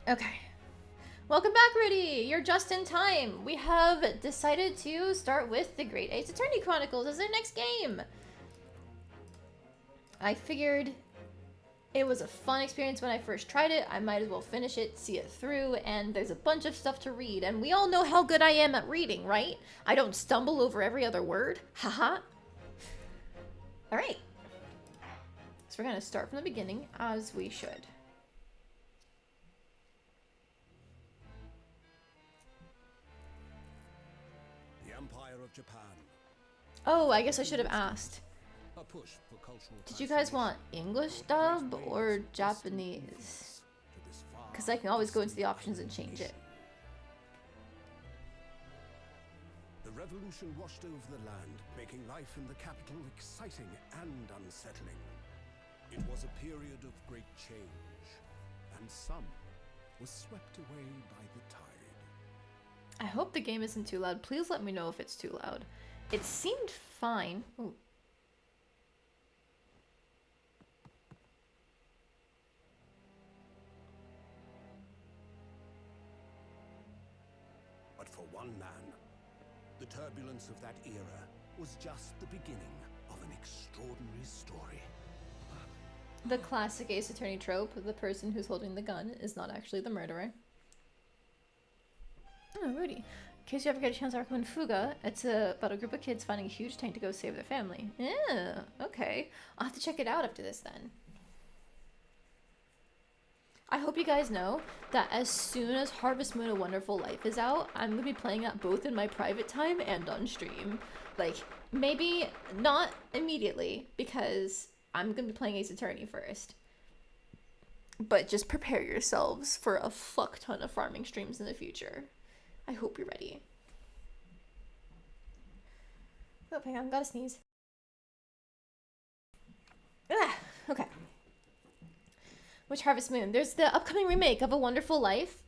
Okay. Welcome back, Rudy! You're just in time. We have decided to start with the Great Ace Attorney Chronicles as our next game. I figured it was a fun experience when I first tried it. I might as well finish it, see it through, and there's a bunch of stuff to read. And we all know how good I am at reading, right? I don't stumble over every other word. Haha. Alright. So we're gonna start from the beginning, as we should. Of Japan. Oh, I guess I should have asked. A push for cultural Did you guys want English dub or Japanese? Because I can always go into the options and change it. The revolution washed over the land, making life in the capital exciting and unsettling. It was a period of great change, and some was swept away by the tide. I hope the game isn't too loud. Please let me know if it's too loud. It seemed fine. Ooh. But for one man, the turbulence of that era was just the beginning of an extraordinary story. The classic Ace Attorney trope, the person who's holding the gun is not actually the murderer. Oh, Rudy. In case you ever get a chance, I recommend Fuga. It's about a group of kids finding a huge tank to go save their family. Yeah, okay. I'll have to check it out after this then. I hope you guys know that as soon as Harvest Moon: A Wonderful Life is out, I'm going to be playing that both in my private time and on stream. Like, maybe not immediately, because I'm going to be playing Ace Attorney first. But just prepare yourselves for a fuck ton of farming streams in the future. I hope you're ready. Oh, hang on, gotta sneeze. Ah, okay. Which Harvest Moon? There's the upcoming remake of A Wonderful Life.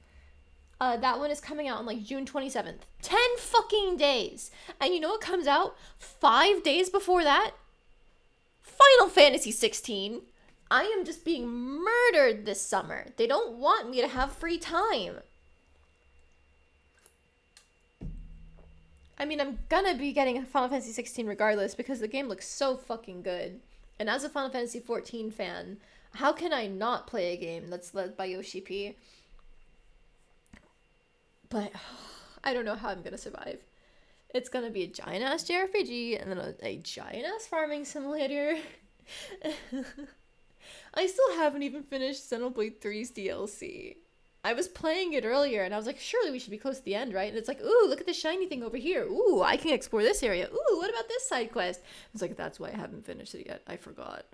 That one is coming out on like June 27th. 10 fucking days! And you know what comes out 5 days before that? Final Fantasy 16. I am just being murdered this summer. They don't want me to have free time. I mean, I'm gonna be getting Final Fantasy 16 regardless because the game looks so fucking good. And as a Final Fantasy 14 fan, how can I not play a game that's led by Yoshi P? But I don't know how I'm gonna survive. It's gonna be a giant-ass JRPG and then a giant-ass farming simulator. I still haven't even finished Xenoblade 3's DLC. I was playing it earlier and I was like, surely we should be close to the end, right? And it's like, ooh, look at the shiny thing over here. Ooh, I can explore this area. Ooh, what about this side quest? It's like, that's why I haven't finished it yet. I forgot.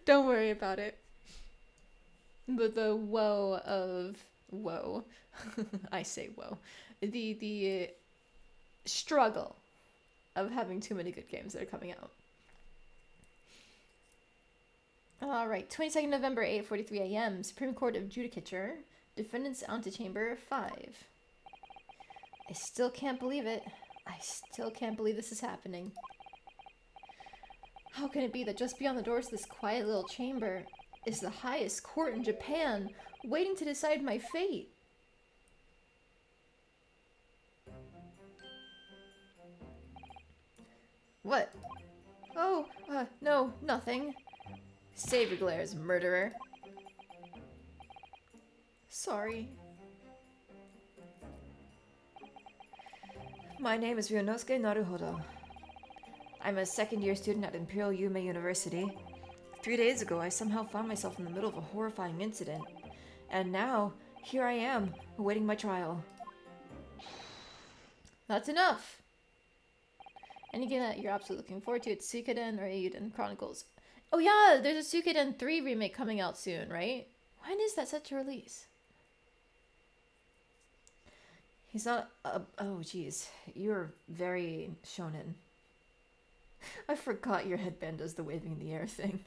Don't worry about it. But the woe of... Woe. I say woe. The struggle of having too many good games that are coming out. Alright, 22nd November, 8:43 a.m. Supreme Court of Judicature. Defendant's Antechamber 5. I still can't believe it. I still can't believe this is happening. How can it be that just beyond the doors of this quiet little chamber is the highest court in Japan, waiting to decide my fate? What? Oh, no, nothing. Save your glares, murderer. Sorry. My name is Ryunosuke Naruhodo. I'm a second-year student at Imperial Yume University. 3 days ago, I somehow found myself in the middle of a horrifying incident. And now, here I am, awaiting my trial. That's enough! Any game that you're absolutely looking forward to, it's Suikoden or Eiyuden Chronicles. Oh yeah, there's a Suikoden 3 remake coming out soon, right? When is that set to release? He's not... oh, jeez. You're very shonen. I forgot your headband does the waving in the air thing.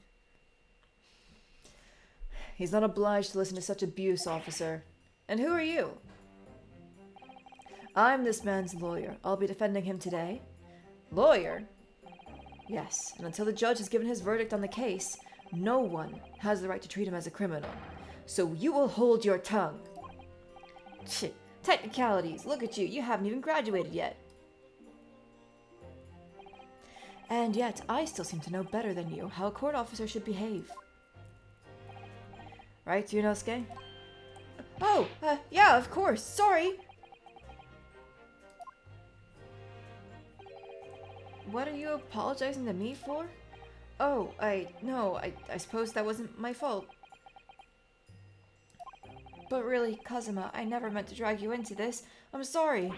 He's not obliged to listen to such abuse, officer. And who are you? I'm this man's lawyer. I'll be defending him today. Lawyer? Yes, and until the judge has given his verdict on the case, No one has the right to treat him as a criminal. So you will hold your tongue. Tch, technicalities. Look at you. You haven't even graduated yet. And yet, I still seem to know better than you how a court officer should behave. Right, Yunosuke? Oh, yeah, of course. Sorry. What are you apologizing to me for? Oh, I suppose that wasn't my fault. But really, Kazuma, I never meant to drag you into this. I'm sorry.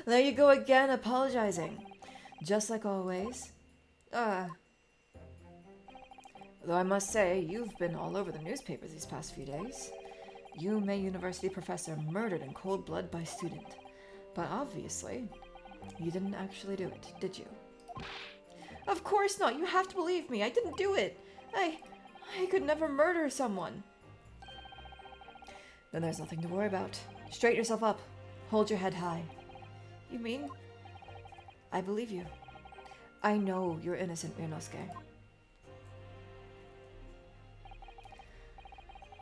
There you go again, apologizing. Just like always. Though I must say, you've been all over the newspapers these past few days. Yume University professor murdered in cold blood by student. But obviously, you didn't actually do it, did you? Of course not. You have to believe me. I didn't do it. I could never murder someone. Then there's nothing to worry about. Straighten yourself up. Hold your head high. You mean? I believe you. I know you're innocent, Ryunosuke.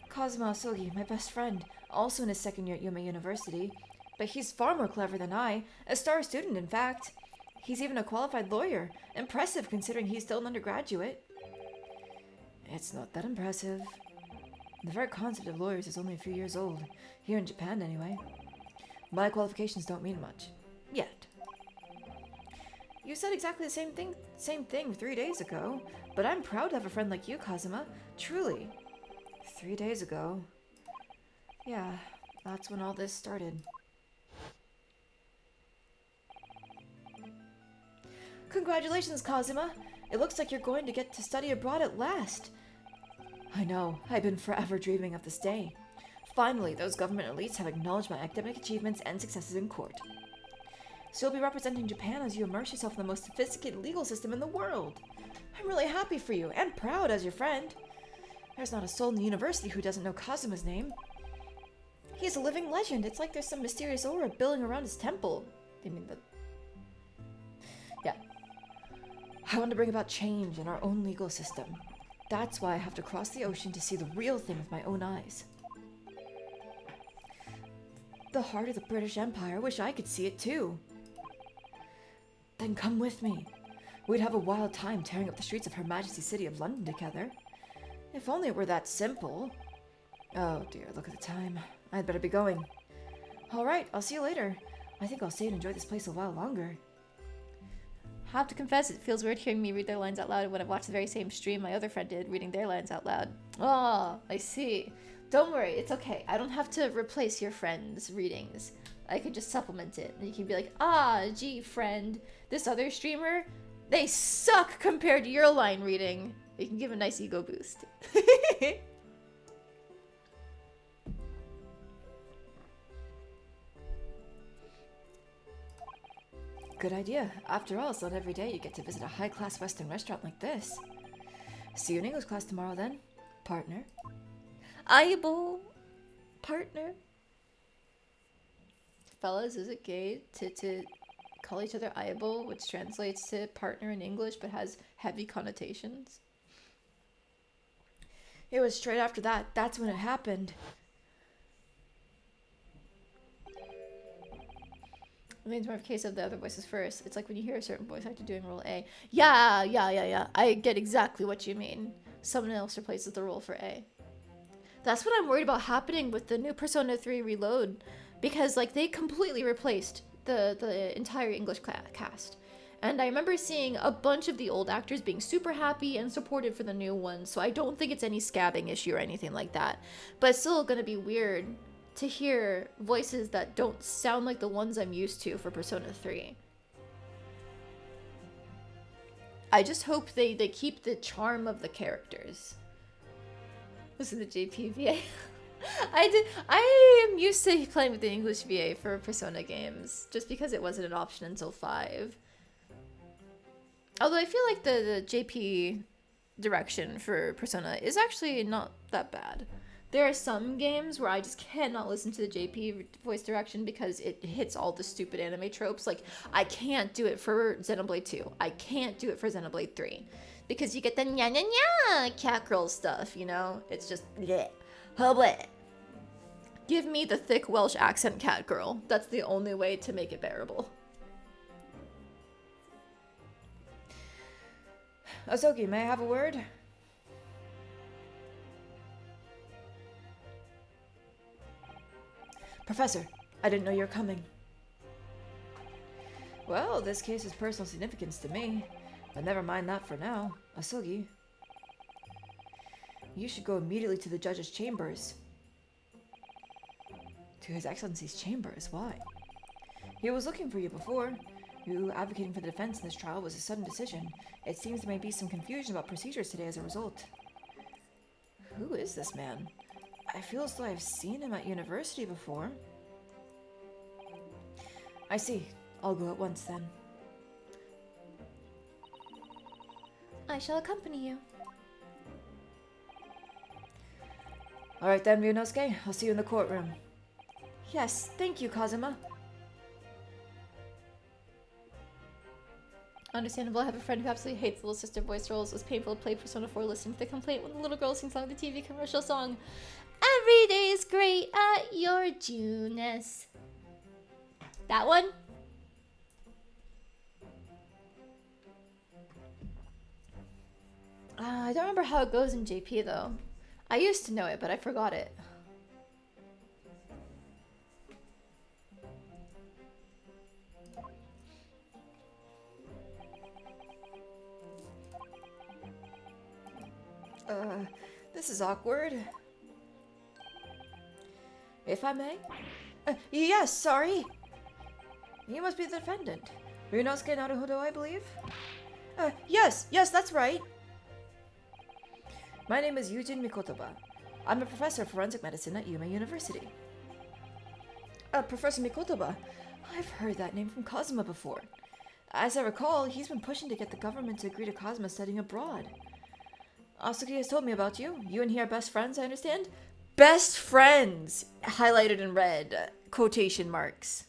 Kazuma Asogi, my best friend, also in his second year at Yume University. But he's far more clever than I. A star student, in fact. He's even a qualified lawyer. Impressive considering he's still an undergraduate. It's not that impressive. The very concept of lawyers is only a few years old. Here in Japan, anyway. My qualifications don't mean much. Yet. You said exactly the same thing 3 days ago. But I'm proud to have a friend like you, Kazuma. Truly. 3 days ago. Yeah, that's when all this started. Congratulations, Kazuma! It looks like you're going to get to study abroad at last. I know, I've been forever dreaming of this day. Finally, those government elites have acknowledged my academic achievements and successes in court. So you'll be representing Japan as you immerse yourself in the most sophisticated legal system in the world. I'm really happy for you, and proud as your friend. There's not a soul in the university who doesn't know Kazuma's name. He's a living legend. It's like there's some mysterious aura billowing around his temple. Yeah. I want to bring about change in our own legal system. That's why I have to cross the ocean to see the real thing with my own eyes. The heart of the British Empire. I wish I could see it too. Then come with me. We'd have a wild time tearing up the streets of Her Majesty's City of London together. If only it were that simple. Oh dear, look at the time. I'd better be going. Alright, I'll see you later. I think I'll stay and enjoy this place a while longer. Have to confess, it feels weird hearing me read their lines out loud when I've watched the very same stream my other friend did, reading their lines out loud. Oh, I see. Don't worry, it's okay. I don't have to replace your friend's readings. I could just supplement it. And you can be like, gee, friend, this other streamer, they suck compared to your line reading. You can give a nice ego boost. Good idea. After all, it's not every day you get to visit a high-class Western restaurant like this. See you in English class tomorrow then, partner. Aibo, partner. Fellas, is it gay to call each other Aibo, which translates to partner in English but has heavy connotations? It was straight after that. That's when it happened. I mean, it's more of a case of the other voices first. It's like when you hear a certain voice actor doing role A. Yeah. I get exactly what you mean. Someone else replaces the role for A. That's what I'm worried about happening with the new Persona 3 Reload. Because, like, they completely replaced the entire English cast. And I remember seeing a bunch of the old actors being super happy and supportive for the new one. So I don't think it's any scabbing issue or anything like that. But it's still gonna be weird to hear voices that don't sound like the ones I'm used to for Persona 3. I just hope they keep the charm of the characters. Listen to JPVA. I am used to playing with the English VA for Persona games, just because it wasn't an option until 5. Although I feel like the JP direction for Persona is actually not that bad. There are some games where I just cannot listen to the JP voice direction because it hits all the stupid anime tropes. Like, I can't do it for Xenoblade 2. I can't do it for Xenoblade 3. because you get the nya nya nya cat girl stuff, you know? It's just bleh. Oh, bleh. Give me the thick Welsh accent cat girl. That's the only way to make it bearable. Asogi, may I have a word? Professor, I didn't know you were coming. Well, this case has personal significance to me, but never mind that for now. Asogi, you should go immediately to the judge's chambers. To His Excellency's chambers? Why? He was looking for you before. You advocating for the defense in this trial was a sudden decision. It seems there may be some confusion about procedures today as a result. Who is this man? I feel as though I've seen him at university before. I see. I'll go at once then. I shall accompany you. Alright then, Ryunosuke. I'll see you in the courtroom. Yes, thank you, Kazuma. Understandable. I have a friend who absolutely hates little sister voice roles. It was painful to play Persona 4 listening to the complaint when the little girl sings along the TV commercial song. Every day is great at your Juness. That one? I don't remember how it goes in JP though. I used to know it, but I forgot it. This is awkward. If I may? Yes, sorry. You must be the defendant. Ryunosuke Naruhodo, I believe? Yes, that's right. My name is Yujin Mikotoba. I'm a professor of forensic medicine at Yuma University. Professor Mikotoba, I've heard that name from Kazuma before. As I recall, he's been pushing to get the government to agree to Kazuma studying abroad. Asuki has told me about you. You and he are best friends, I understand? Best friends! Highlighted in red. Quotation marks.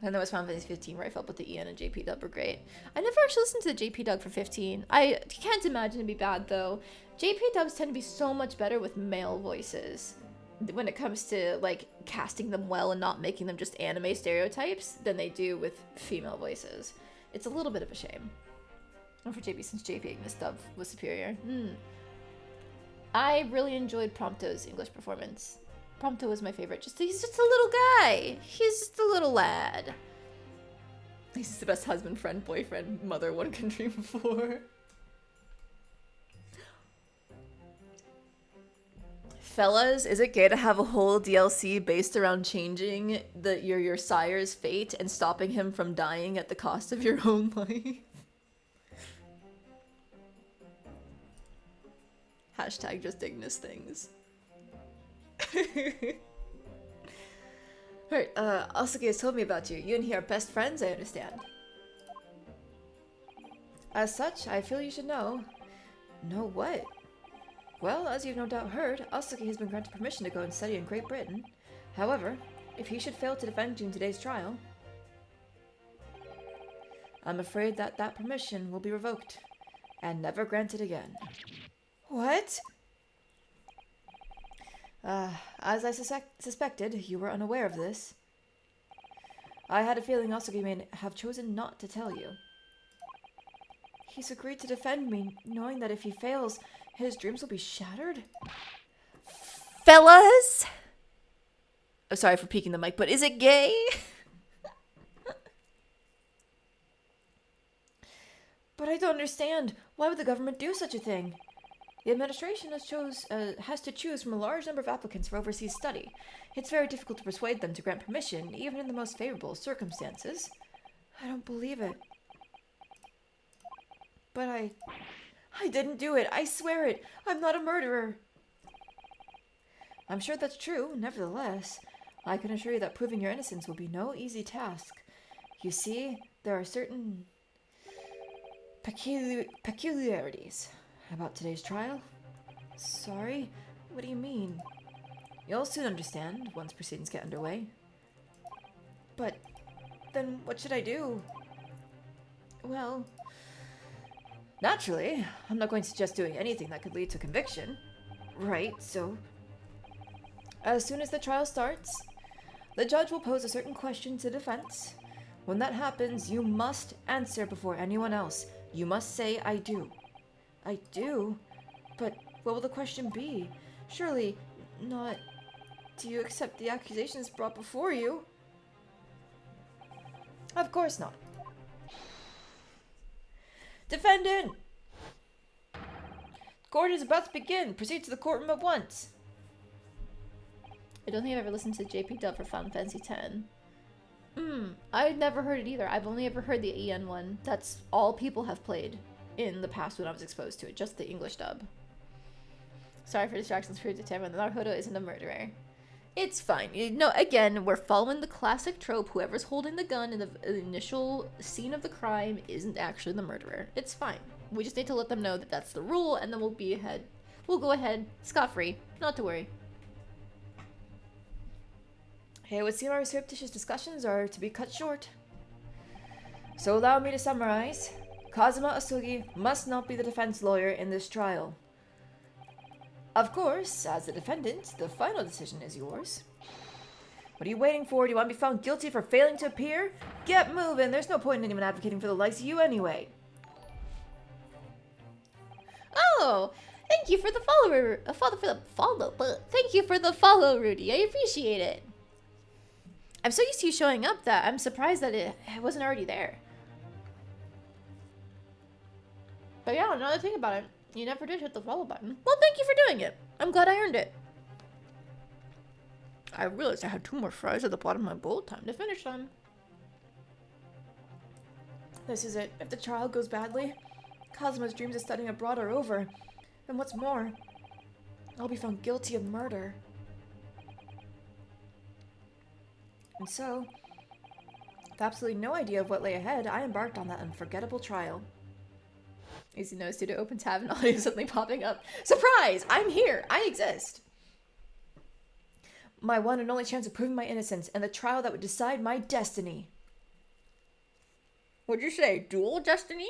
And that was Final Fantasy 15 where I felt both the EN and JP dub were great. I never actually listened to the JP dub for 15. I can't imagine it'd be bad though. JP dubs tend to be so much better with male voices when it comes to like casting them well and not making them just anime stereotypes than they do with female voices. It's a little bit of a shame. And for JP, since JP Ignis dub was superior. I really enjoyed Prompto's English performance. Prompto was my favorite. He's just a little guy. He's just a little lad. He's the best husband, friend, boyfriend, mother one can dream for. Fellas, is it gay to have a whole DLC based around changing your sire's fate and stopping him from dying at the cost of your own life? Hashtag just Ignis things. Alright, Asuki has told me about you. You and he are best friends, I understand. As such, I feel you should know. Know what? Well, as you've no doubt heard, Asuki has been granted permission to go and study in Great Britain. However, if he should fail to defend you in today's trial, I'm afraid that permission will be revoked and never granted again. What? As I suspected, you were unaware of this. I had a feeling Asuki may have chosen not to tell you. He's agreed to defend me, knowing that if he fails, his dreams will be shattered. Fellas! I'm sorry for peeking the mic, but is it gay? But I don't understand. Why would the government do such a thing? The administration has to choose from a large number of applicants for overseas study. It's very difficult to persuade them to grant permission, even in the most favorable circumstances. I don't believe it. But I didn't do it. I swear it. I'm not a murderer. I'm sure that's true. Nevertheless, I can assure you that proving your innocence will be no easy task. You see, there are certain peculiarities about today's trial. Sorry? What do you mean? You'll soon understand once proceedings get underway. But then what should I do? Well, Naturally, I'm not going to suggest doing anything that could lead to conviction. Right, so... As soon as the trial starts, the judge will pose a certain question to the defense. When that happens, you must answer before anyone else. You must say, I do. I do? But what will the question be? Surely not, do you accept the accusations brought before you? Of course not. Defendant! Court is about to begin. Proceed to the courtroom at once. I don't think I've ever listened to JP dub for Final Fantasy X. I'd never heard it either. I've only ever heard the EN one. That's all people have played in the past when I was exposed to it. Just the English dub. Sorry for distractions for everyone. The Naruhodo isn't a murderer. It's fine. You know, again, we're following the classic trope. Whoever's holding the gun in the initial scene of the crime isn't actually the murderer. It's fine. We just need to let them know that that's the rule, and then we'll go ahead scot-free. Not to worry. It would seem our surreptitious discussions are to be cut short. So allow me to summarize. Kazuma Asugi must not be the defense lawyer in this trial. Of course, as the defendant, the final decision is yours. What are you waiting for? Do you want to be found guilty for failing to appear? Get moving. There's no point in anyone advocating for the likes of you anyway. Oh, thank you for the thank you for the follow, Rudy. I appreciate it. I'm so used to you showing up that I'm surprised that it wasn't already there. But yeah, now that I think about it, you never did hit the follow button. Well, thank you for doing it. I'm glad I earned it. I realized I had 2 more fries at the bottom of my bowl. Time to finish them. This is it. If the trial goes badly, Kazuma's dreams of studying abroad are over. And what's more, I'll be found guilty of murder. And so, with absolutely no idea of what lay ahead, I embarked on that unforgettable trial. Easy notice due to open tab and audio suddenly popping up. Surprise! I'm here! I exist! My one and only chance of proving my innocence and the trial that would decide my destiny. What'd you say? Dual destiny?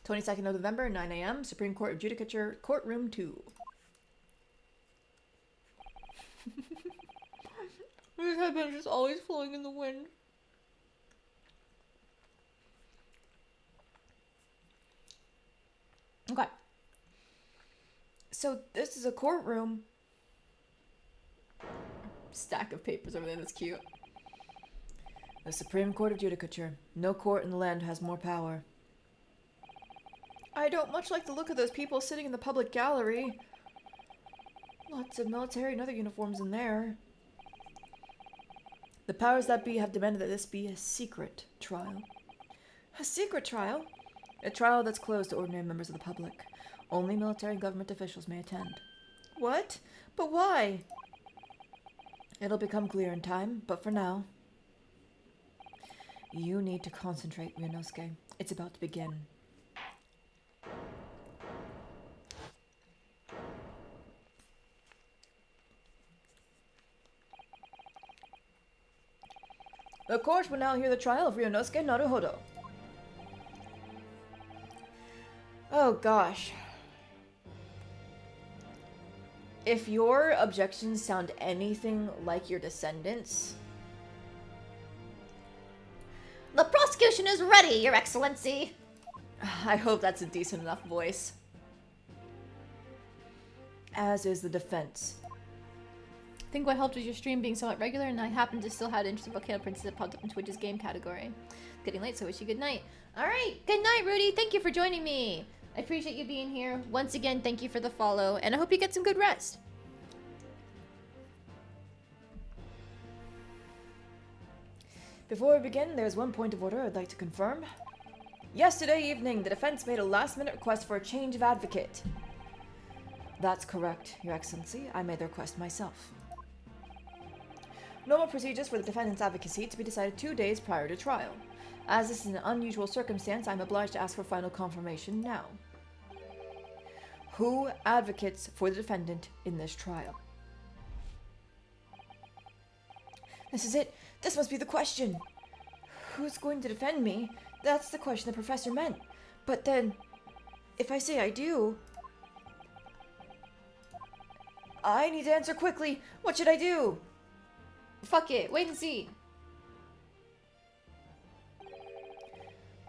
22nd of November, 9 a.m., Supreme Court Judicature, Courtroom 2. His headband's just always flowing in the wind. Okay. So this is a courtroom. Stack of papers over there, that's cute. The Supreme Court of Judicature. No court in the land has more power. I don't much like the look of those people sitting in the public gallery. Lots of military and other uniforms in there. The powers that be have demanded that this be a secret trial. A secret trial? A trial that's closed to ordinary members of the public. Only military and government officials may attend. What? But why? It'll become clear in time, but for now, you need to concentrate, Ryunosuke. It's about to begin. The court will now hear the trial of Ryunosuke Naruhodo. Oh gosh. If your objections sound anything like your descendants... The prosecution is ready, Your Excellency! I hope that's a decent enough voice. As is the defense. I think what helped was your stream being somewhat regular, and I happened to still have the interest of Volcano Princess that popped up in Twitch's game category. Getting late, so I wish you good night. Alright, good night, Rudy! Thank you for joining me! I appreciate you being here. Once again, thank you for the follow, and I hope you get some good rest. Before we begin, there's one point of order I'd like to confirm. Yesterday evening, the defense made a last-minute request for a change of advocate. That's correct, Your Excellency. I made the request myself. Normal procedures for the defendant's advocacy to be decided 2 days prior to trial. As this is an unusual circumstance, I'm obliged to ask for final confirmation now. Who advocates for the defendant in this trial? This is it. This must be the question. Who's going to defend me? That's the question the professor meant. But then, if I say I do... I need to answer quickly. What should I do? Fuck it. Wait and see.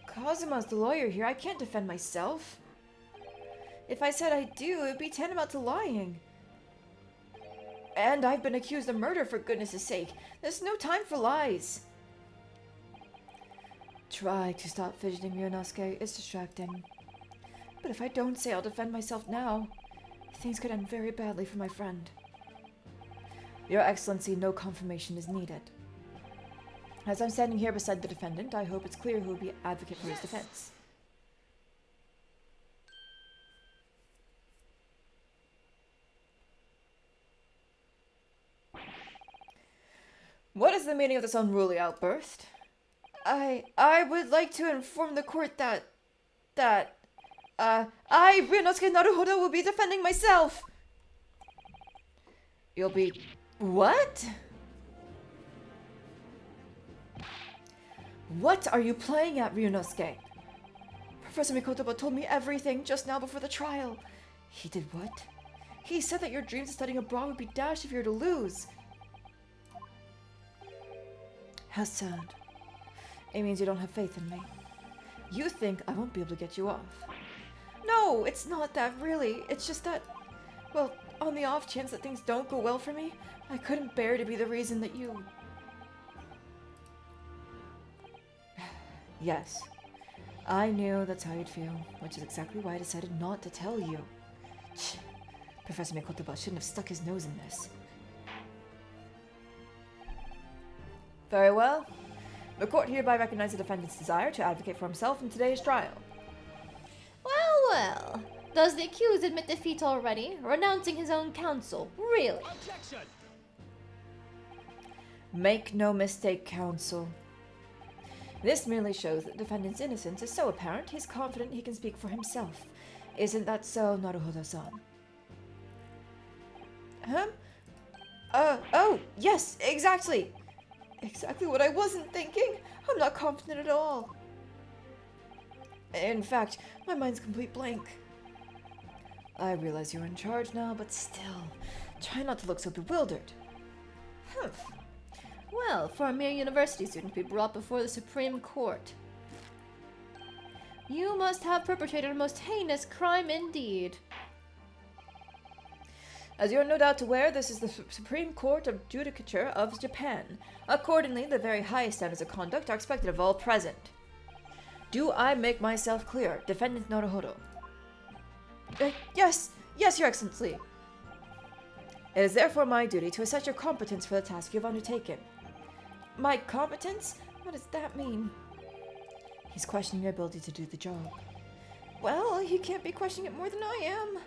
Kazuma's the lawyer here. I can't defend myself. If I said I do, it would be tantamount to lying. And I've been accused of murder, for goodness' sake. There's no time for lies. Try to stop fidgeting, Ryunosuke. It's distracting. But if I don't say I'll defend myself now, things could end very badly for my friend. Your Excellency, no confirmation is needed. As I'm standing here beside the defendant, I hope it's clear who will be advocate for his defense. What is the meaning of this unruly outburst? I would like to inform the court that I, Ryunosuke Naruhodo, will be defending myself. You'll be... What? What are you playing at, Ryunosuke? Professor Mikotoba told me everything just now before the trial. He did what? He said that your dreams of studying abroad would be dashed if you were to lose. How sad. It means you don't have faith in me. You think I won't be able to get you off. No, it's not that, really. It's just that, well, on the off chance that things don't go well for me, I couldn't bear to be the reason that you... Yes, I knew that's how you'd feel, which is exactly why I decided not to tell you. Professor Mikotoba shouldn't have stuck his nose in this. Very well. The court hereby recognizes the defendant's desire to advocate for himself in today's trial. Well. Does the accused admit defeat already, renouncing his own counsel? Really? Objection! Make no mistake, counsel. This merely shows that the defendant's innocence is so apparent he's confident he can speak for himself. Isn't that so, Naruhodo-san? Oh, yes, exactly! Exactly what I wasn't thinking! I'm not confident at all. In fact, my mind's a complete blank. I realize you're in charge now, but still, try not to look so bewildered. Humph. Well, for a mere university student to be brought before the Supreme Court. You must have perpetrated a most heinous crime indeed. As you are no doubt aware, this is the Supreme Court of Judicature of Japan. Accordingly, the very highest standards of conduct are expected of all present. Do I make myself clear, Defendant Naruhodo? Yes, Your Excellency. It is therefore my duty to assess your competence for the task you have undertaken. My competence? What does that mean? He's questioning your ability to do the job. Well, he can't be questioning it more than I am.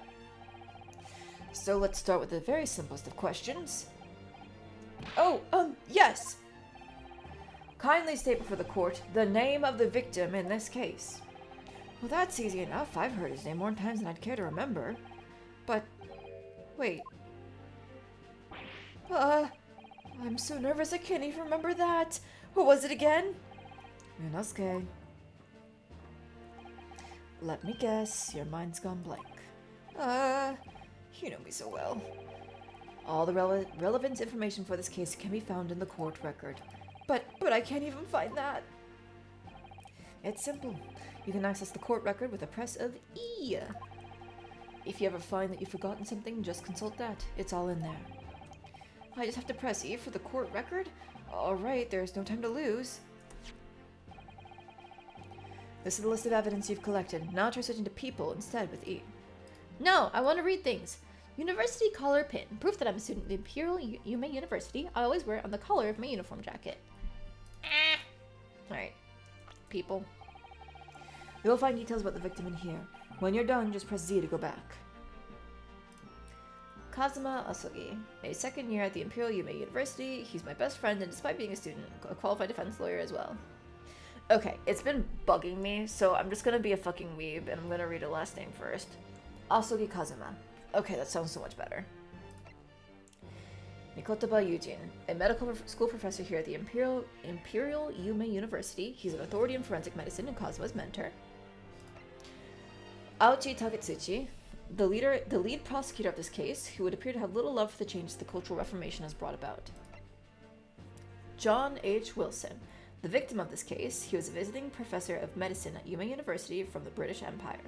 So let's start with the very simplest of questions. Oh, yes! Kindly state before the court the name of the victim in this case. Well, that's easy enough. I've heard his name more times than I'd care to remember. But, wait. I'm so nervous I can't even remember that. What was it again? Ryunosuke. Let me guess, your mind's gone blank. You know me so well. All the relevant information for this case can be found in the court record. But I can't even find that. It's simple. You can access the court record with a press of E. If you ever find that you've forgotten something, just consult that. It's all in there. I just have to press E for the court record? Alright, there's no time to lose. This is the list of evidence you've collected. Now try switching to people instead with E. No, I want to read things. University collar pin. Proof that I'm a student of the Imperial Yume University. I always wear it on the collar of my uniform jacket. Alright. People. You'll find details about the victim in here. When you're done, just press Z to go back. Kazuma Asogi, a second year at the Imperial Yume University. He's my best friend, and despite being a student, a qualified defense lawyer as well. Okay, it's been bugging me, so I'm just gonna be a fucking weeb, and I'm gonna read her last name first. Asogi Kazuma. Okay, that sounds so much better. Mikotoba Yujin, a medical school professor here at the Imperial Yume University. He's an authority in forensic medicine and Kazuma's mentor. Aochi Tagetsuchi, the lead prosecutor of this case, who would appear to have little love for the changes the Cultural Reformation has brought about. John H. Wilson, the victim of this case. He was a visiting professor of medicine at Yume University from the British Empire.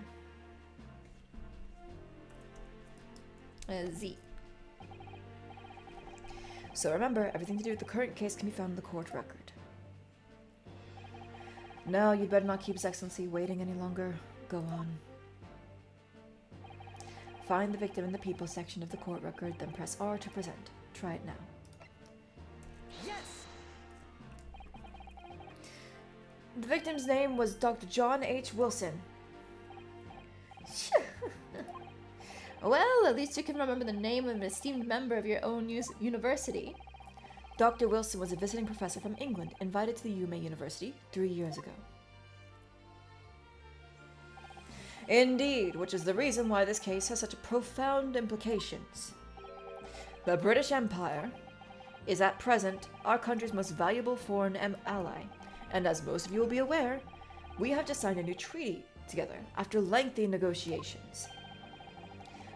Z. So remember, everything to do with the current case can be found in the court record. Now, you'd better not keep His Excellency waiting any longer. Go on. Find the victim in the people section of the court record, then press R to present. Try it now. Yes! The victim's name was Dr. John H. Wilson. Well, at least you can remember the name of an esteemed member of your own university. Dr. Wilson was a visiting professor from England, invited to the Yume University 3 years ago. Indeed, which is the reason why this case has such profound implications. The British Empire is at present our country's most valuable foreign ally, and as most of you will be aware, we have just signed a new treaty together after lengthy negotiations.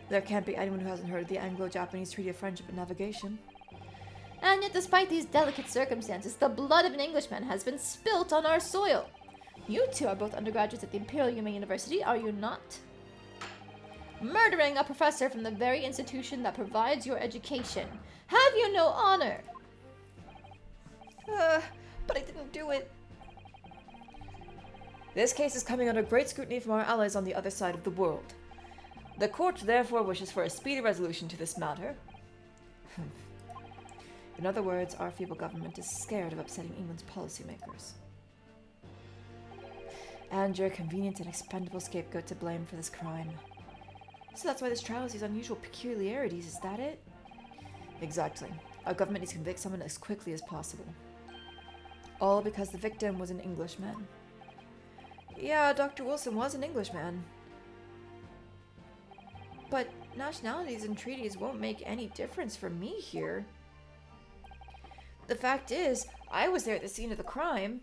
There can't be anyone who hasn't heard of the Anglo-Japanese Treaty of Friendship and Navigation. And yet, despite these delicate circumstances, the blood of an Englishman has been spilt on our soil. You two are both undergraduates at the Imperial Yume University, are you not? Murdering a professor from the very institution that provides your education. Have you no honor? But I didn't do it. This case is coming under great scrutiny from our allies on the other side of the world. The court therefore wishes for a speedy resolution to this matter. In other words, our feeble government is scared of upsetting England's policymakers. And you're a convenient and expendable scapegoat to blame for this crime. So that's why this trial has these unusual peculiarities, is that it? Exactly. Our government needs to convict someone as quickly as possible. All because the victim was an Englishman. Yeah, Dr. Wilson was an Englishman. But nationalities and treaties won't make any difference for me here. The fact is, I was there at the scene of the crime.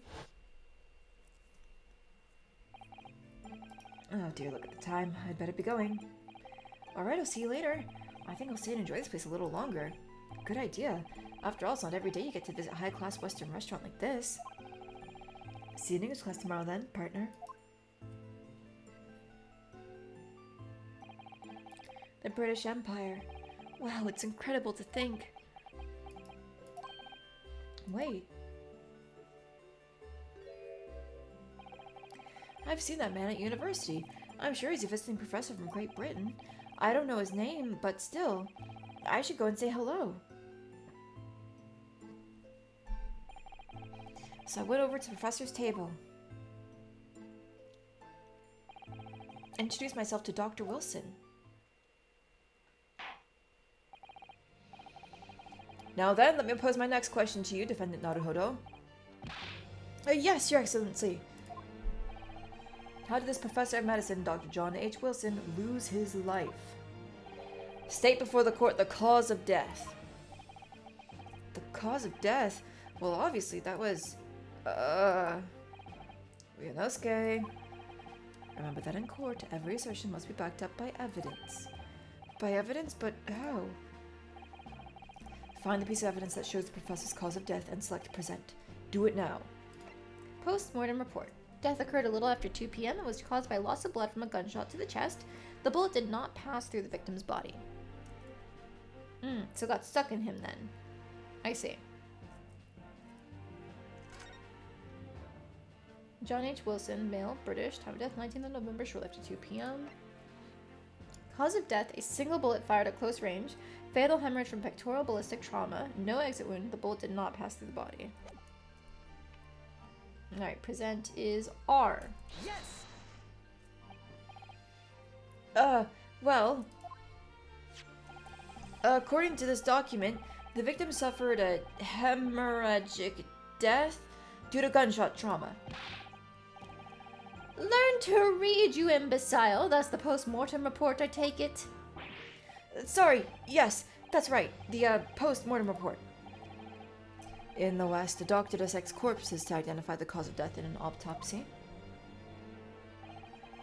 Oh dear, look at the time. I'd better be going. Alright, I'll see you later. I think I'll stay and enjoy this place a little longer. Good idea. After all, it's not every day you get to visit a high-class Western restaurant like this. See you in English class tomorrow then, partner. The British Empire. Wow, it's incredible to think. Wait. I've seen that man at university. I'm sure he's a visiting professor from Great Britain. I don't know his name, but still, I should go and say hello. So I went over to the professor's table. Introduced myself to Dr. Wilson. Now then, let me pose my next question to you, Defendant Naruhodo. Yes, Your Excellency. How did this professor of medicine, Dr. John H. Wilson, lose his life? State before the court the cause of death. The cause of death? Well, obviously, that was... Ryunosuke. Remember that in court, every assertion must be backed up by evidence. By evidence? But how? Find the piece of evidence that shows the professor's cause of death and select present. Do it now. Post-mortem report. Death occurred a little after 2 p.m. and was caused by loss of blood from a gunshot to the chest. The bullet did not pass through the victim's body. So it got stuck in him then. I see. John H. Wilson, male, British, time of death 19th of November, shortly after 2 p.m. Cause of death, a single bullet fired at close range. Fatal hemorrhage from pectoral ballistic trauma. No exit wound. The bullet did not pass through the body. Alright, present is R. Yes! Well... according to this document, the victim suffered a hemorrhagic death due to gunshot trauma. Learn to read, you imbecile. That's the post-mortem report, I take it. Sorry, yes. That's right, the post-mortem report. In the West, a doctor dissects corpses to identify the cause of death in an autopsy.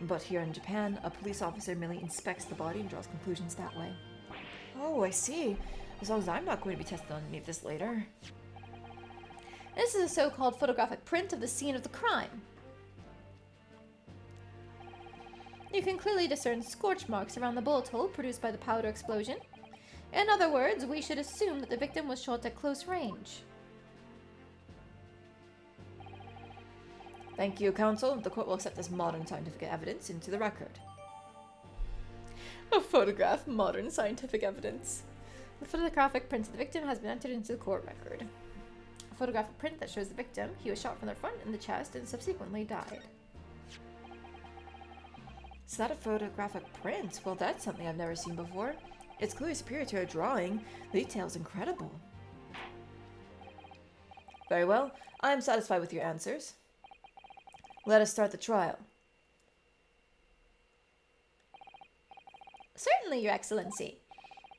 But here in Japan, a police officer merely inspects the body and draws conclusions that way. Oh, I see. As long as I'm not going to be tested on any of this later. This is a so-called photographic print of the scene of the crime. You can clearly discern scorch marks around the bullet hole produced by the powder explosion. In other words, we should assume that the victim was shot at close range. Thank you, counsel. The court will accept this modern scientific evidence into the record. A photograph, modern scientific evidence. The photographic print of the victim has been entered into the court record. A photographic print that shows the victim. He was shot from the front in the chest and subsequently died. Is that a photographic print? Well, that's something I've never seen before. It's clearly superior to a drawing. The detail's incredible. Very well. I am satisfied with your answers. Let us start the trial. Certainly, Your Excellency.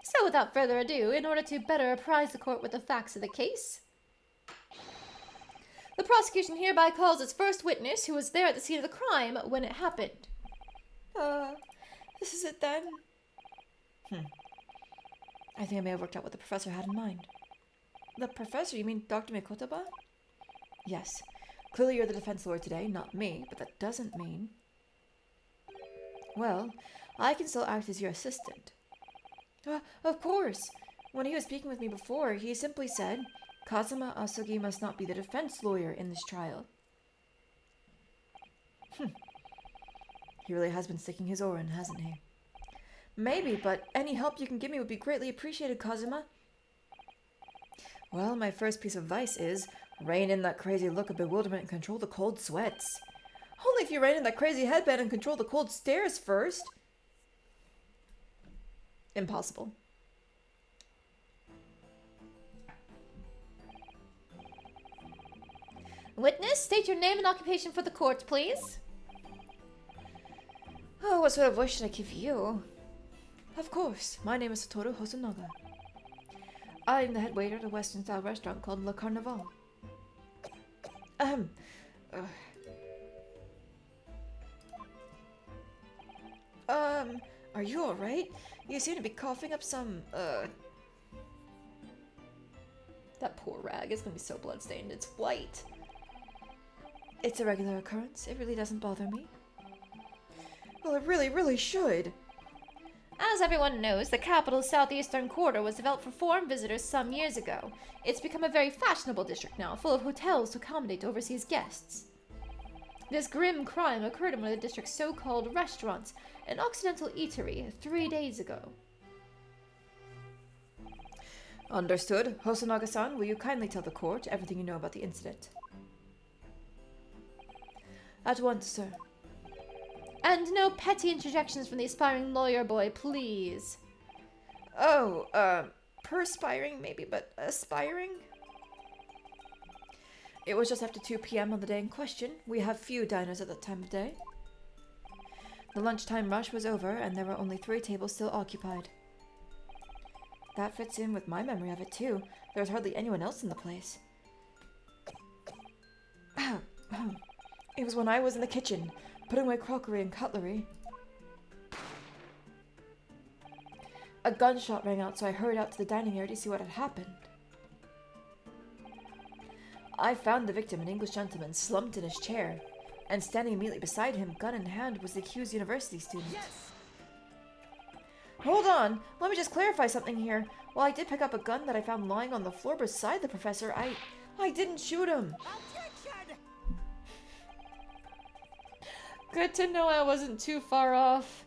So without further ado, in order to better apprise the court with the facts of the case, the prosecution hereby calls its first witness who was there at the scene of the crime when it happened. This is it then? I think I may have worked out what the professor had in mind. The professor? You mean Dr. Mikotoba? Yes. Clearly you're the defense lawyer today, not me, but that doesn't mean... Well, I can still act as your assistant. Of course. When he was speaking with me before, he simply said, Kazuma Asugi must not be the defense lawyer in this trial. He really has been sticking his oar in, hasn't he? Maybe, but any help you can give me would be greatly appreciated, Kazuma. Well, my first piece of advice is, rein in that crazy look of bewilderment and control the cold sweats. Only if you rein in that crazy headband and control the cold stares first. Impossible. Witness, state your name and occupation for the court, please. Oh, what sort of voice should I give you? Of course, my name is Satoru Hosonaga. I am the head waiter at a Western-style restaurant called Le Carnaval. Are you alright? You seem to be coughing up some, That poor rag is gonna be so bloodstained, it's white. It's a regular occurrence. It really doesn't bother me. Well, it really should. As everyone knows, the capital's southeastern quarter was developed for foreign visitors some years ago. It's become a very fashionable district now, full of hotels to accommodate overseas guests. This grim crime occurred in one of the district's so-called restaurants, an Occidental eatery, 3 days ago. Understood. Hosonaga-san, will you kindly tell the court everything you know about the incident? At once, sir. And no petty interjections from the aspiring lawyer boy, please. Oh, perspiring maybe, but aspiring? It was just after 2 p.m. on the day in question. We have few diners at that time of day. The lunchtime rush was over, and there were only 3 tables still occupied. That fits in with my memory of it, too. There was hardly anyone else in the place. It was when I was in the kitchen, putting away crockery and cutlery. A gunshot rang out, so I hurried out to the dining area to see what had happened. I found the victim, an English gentleman, slumped in his chair, and standing immediately beside him, gun in hand, was the accused university student. Yes! Hold on, let me just clarify something here. While I did pick up a gun that I found lying on the floor beside the professor, I didn't shoot him. Objection! Good to know I wasn't too far off.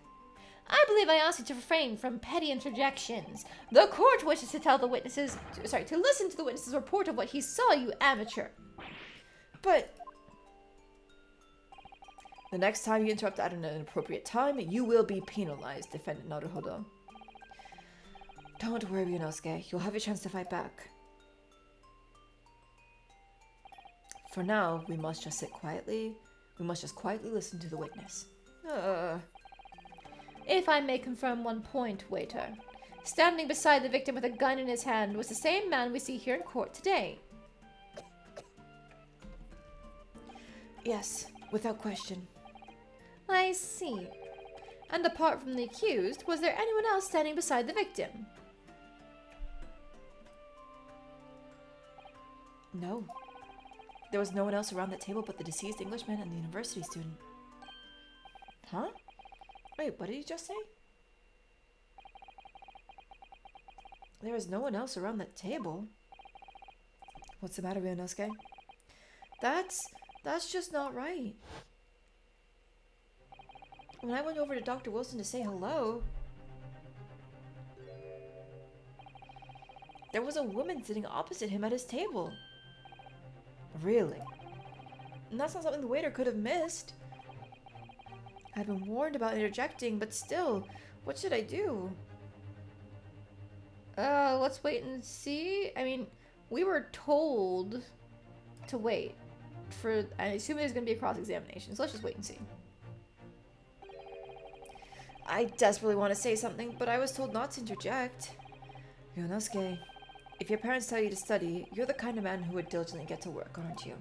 I believe I asked you to refrain from petty interjections. The court wishes to tell the witnesses, to listen to the witness's report of what he saw, you amateur. But the next time you interrupt at an inappropriate time, you will be penalized, defendant Naruhodo. Don't worry, Ryunosuke. You'll have your chance to fight back. For now, we must just sit quietly. We must just quietly listen to the witness. If I may confirm one point, waiter. Standing beside the victim with a gun in his hand was the same man we see here in court today. Yes, without question. I see. And apart from the accused, was there anyone else standing beside the victim? No. There was no one else around that table but the deceased Englishman and the university student. Huh? Wait, what did you just say? There was no one else around that table? What's the matter, Ryunosuke? That's just not right. When I went over to Dr. Wilson to say hello, there was a woman sitting opposite him at his table. Really? And that's not something the waiter could have missed. I'd been warned about interjecting, but still, what should I do? Let's wait and see. I mean, we were told to wait for, I assume there's gonna be a cross-examination, so let's just wait and see. I desperately want to say something, but I was told not to interject. Ryunosuke, if your parents tell you to study, you're the kind of man who would diligently get to work, aren't you?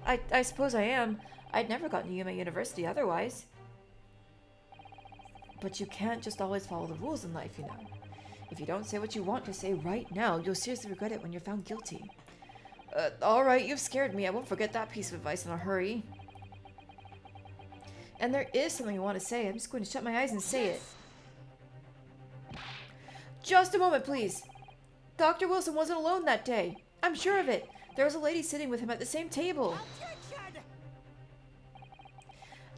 I suppose I am. I'd never gotten to Yuma University otherwise. But you can't just always follow the rules in life, you know. If you don't say what you want to say right now, you'll seriously regret it when you're found guilty. Alright, you've scared me. I won't forget that piece of advice in a hurry. And there is something I want to say. I'm just going to shut my eyes and say it. Just a moment, please. Dr. Wilson wasn't alone that day. I'm sure of it. There was a lady sitting with him at the same table.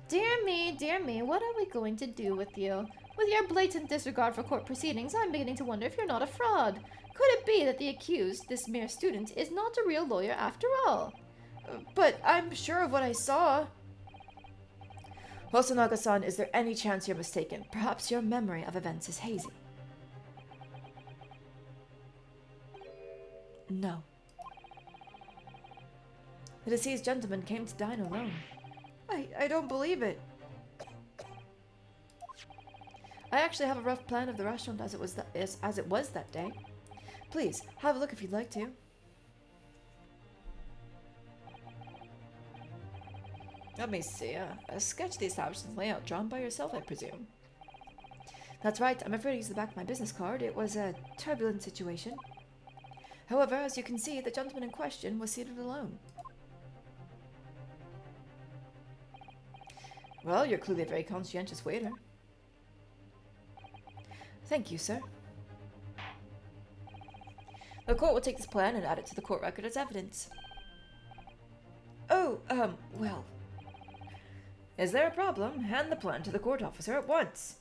Dear me, what are we going to do with you? With your blatant disregard for court proceedings, I'm beginning to wonder if you're not a fraud. Could it be that the accused, this mere student, is not a real lawyer after all? But I'm sure of what I saw. Hosonaga-san, is there any chance you're mistaken? Perhaps your memory of events is hazy. No. The deceased gentleman came to dine alone. I don't believe it. I actually have a rough plan of the restaurant as it was that day. Please, have a look if you'd like to. Let me see. A sketch of the establishment's layout drawn by yourself, I presume. That's right. I'm afraid to use the back of my business card. It was a turbulent situation. However, as you can see, the gentleman in question was seated alone. Well, you're clearly a very conscientious waiter. Thank you, sir. The court will take this plan and add it to the court record as evidence. Oh, well. Is there a problem? Hand the plan to the court officer at once.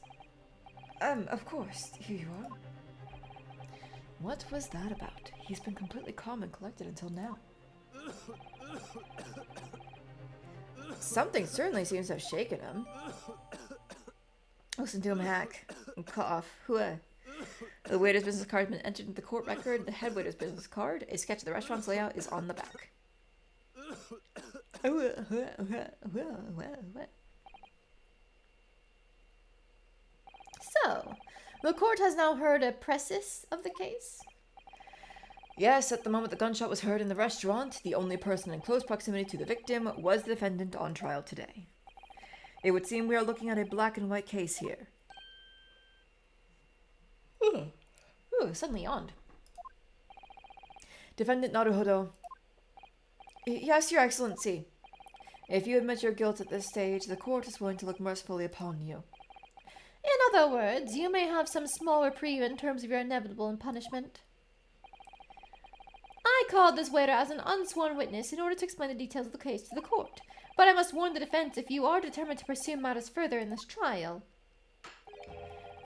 Of course. Here you are. What was that about? He's been completely calm and collected until now. Something certainly seems to have shaken him. Listen to him hack and cough. The waiter's business card has been entered into the court record. The head waiter's business card. A sketch of the restaurant's layout is on the back. So, the court has now heard a precis of the case? Yes, at the moment the gunshot was heard in the restaurant, the only person in close proximity to the victim was the defendant on trial today. It would seem we are looking at a black and white case here. Ooh, suddenly yawned. Defendant Naruhodo. Yes, Your Excellency. If you admit your guilt at this stage, the court is willing to look mercifully upon you. In other words, you may have some small reprieve in terms of your inevitable punishment. I called this waiter as an unsworn witness in order to explain the details of the case to the court, but I must warn the defense if you are determined to pursue matters further in this trial.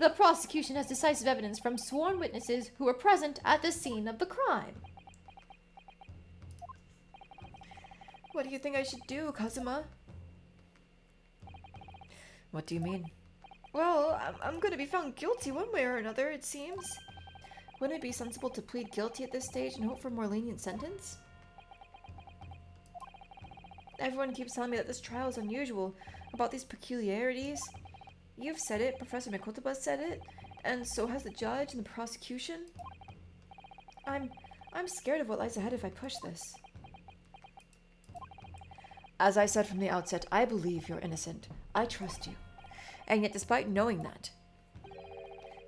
The prosecution has decisive evidence from sworn witnesses who were present at the scene of the crime. What do you think I should do, Kazuma? What do you mean? Well, I'm going to be found guilty one way or another, it seems. Wouldn't it be sensible to plead guilty at this stage and hope for a more lenient sentence? Everyone keeps telling me that this trial is unusual, about these peculiarities. You've said it, Professor Mikotoba said it, And so has the judge and the prosecution. I'm scared of what lies ahead if I push this. As I said from the outset, I believe you're innocent. I trust you. And yet, despite knowing that,